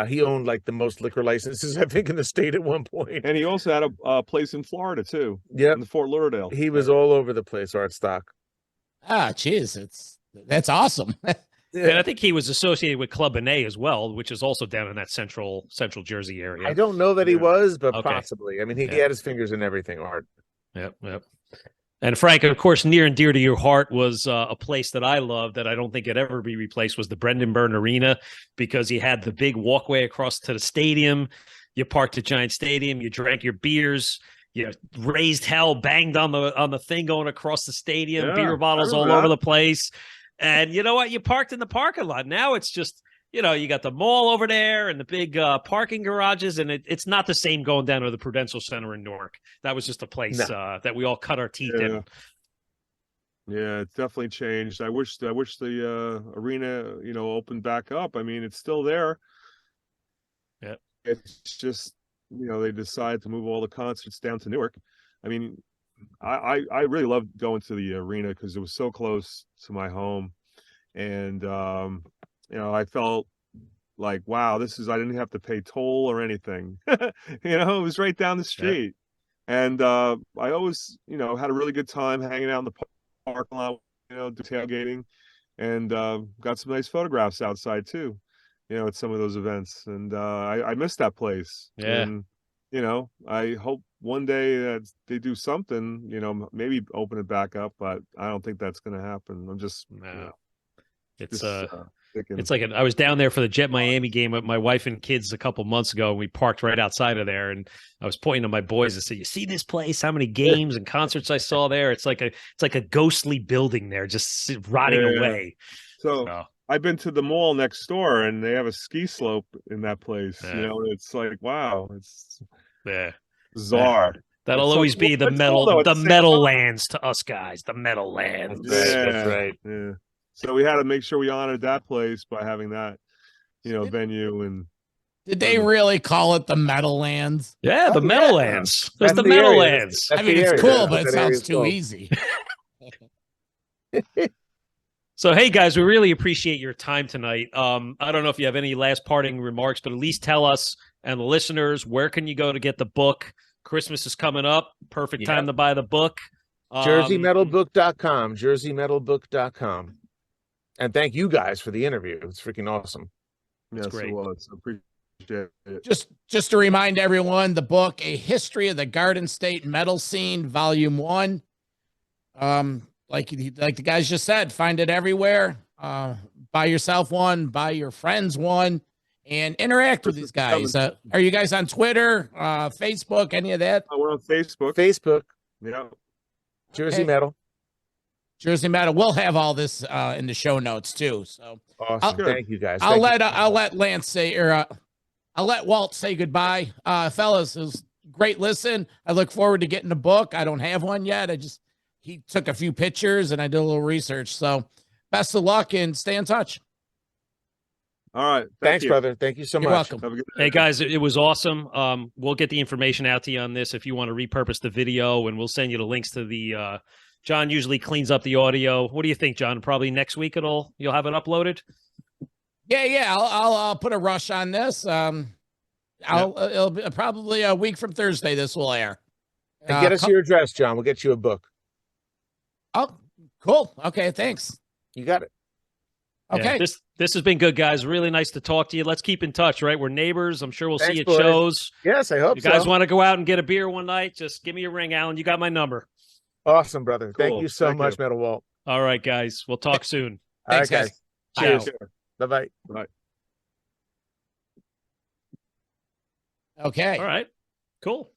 He owned like the most liquor licenses, I think, in the state at one point. And he also had a place in Florida too. Yep. In Fort Lauderdale. He was all over the place, Art Stock. Ah, geez, that's awesome. And I think he was associated with Club Benet as well, which is also down in that central Jersey area. I don't know that he Yeah. was, but Okay. possibly. I mean, he Yeah. had his fingers in everything, Art. Yep. And Frank, of course, near and dear to your heart was a place that I love that I don't think could ever be replaced was the Brendan Byrne Arena because you had the big walkway across to the stadium. You parked at Giant Stadium. You drank your beers. You raised hell, banged on the thing going across the stadium. Yeah, beer bottles I all remember over that. the place. And you know what? You parked in the parking lot. Now it's just, you know, you got the mall over there and the big parking garages, and it's not the same going down to the Prudential Center in Newark. That was just a place that we all cut our teeth in. Yeah, it's definitely changed. I wish the arena, opened back up. I mean, it's still there. Yeah. It's just, they decided to move all the concerts down to Newark. I mean, I really loved going to the arena because it was so close to my home. And I felt like, wow, I didn't have to pay toll or anything. It was right down the street. And I always, had a really good time hanging out in the parking lot, tailgating, and got some nice photographs outside too, at some of those events. And I miss that place. Yeah. And, I hope one day that they do something, maybe open it back up, but I don't think that's going to happen. I'm just, No. just, thinking. It's like I was down there for the Jet Miami game with my wife and kids a couple months ago, and we parked right outside of there. And I was pointing to my boys and said, "You see this place? How many games and concerts I saw there? It's like a ghostly building there, just rotting away." So I've been to the mall next door, and they have a ski slope in that place. Yeah. It's like, wow, it's Yeah. bizarre. That'll It's always be the it's metal, cool, though, at the same metal time. lands to us guys, the metal lands. That's right. Yeah. So we had to make sure we honored that place by having that, venue. And Did they really call it the Metallands? Yeah, the Oh, metal yeah. lands. There's That's the the metal area. lands. That's I mean, the it's area. cool, That's but what it that area's sounds too called. easy. So, hey guys, we really appreciate your time tonight. I don't know if you have any last parting remarks, but at least tell us and the listeners, where can you go to get the book? Christmas is coming up. Perfect time to buy the book. JerseyMetalBook.com. JerseyMetalBook.com. And thank you guys for the interview. It's freaking awesome. yes, great. it was. I appreciate it. Just to remind everyone, the book, A History of the Garden State Metal Scene, Volume 1. Like the guys just said, find it everywhere. Buy yourself one, buy your friends one, and interact with these guys. Are you guys on Twitter, Facebook, any of that? We're on Facebook. Facebook, Yeah. Jersey Okay. Metal. Jersey Metal. We'll have all this in the show notes too. So Awesome. Thank you guys. I'll Thank you. let Lance say, or I'll let Walt say goodbye. Fellas, it was a great listen. I look forward to getting the book. I don't have one yet. He took a few pictures and I did a little research. So best of luck and stay in touch. All right. Thanks, you. brother. Thank you so You're much. welcome. Have a good day. Hey guys, it was awesome. We'll get the information out to you on this if you want to repurpose the video, and we'll send you the links to the. John usually cleans up the audio. What do you think, John? Probably next week you'll have it uploaded. Yeah. I'll put a rush on this. It'll be probably a week from Thursday. This will air. And get us your address, John. We'll get you a book. Oh, cool. Okay, thanks. You got it. Okay. Yeah, this has been good, guys. Really nice to talk to you. Let's keep in touch, right? We're neighbors. I'm sure we'll see you at boys. shows. Yes, I hope You guys so. want to go out and get a beer one night? Just give me a ring, Alan. You got my number. Awesome, brother. Cool. Thank you so Thank much, you. Metal Walt. All right, guys. We'll talk soon. Thanks, All right, guys. Cheers. Bye. Bye-bye. Bye. Okay. All right. Cool.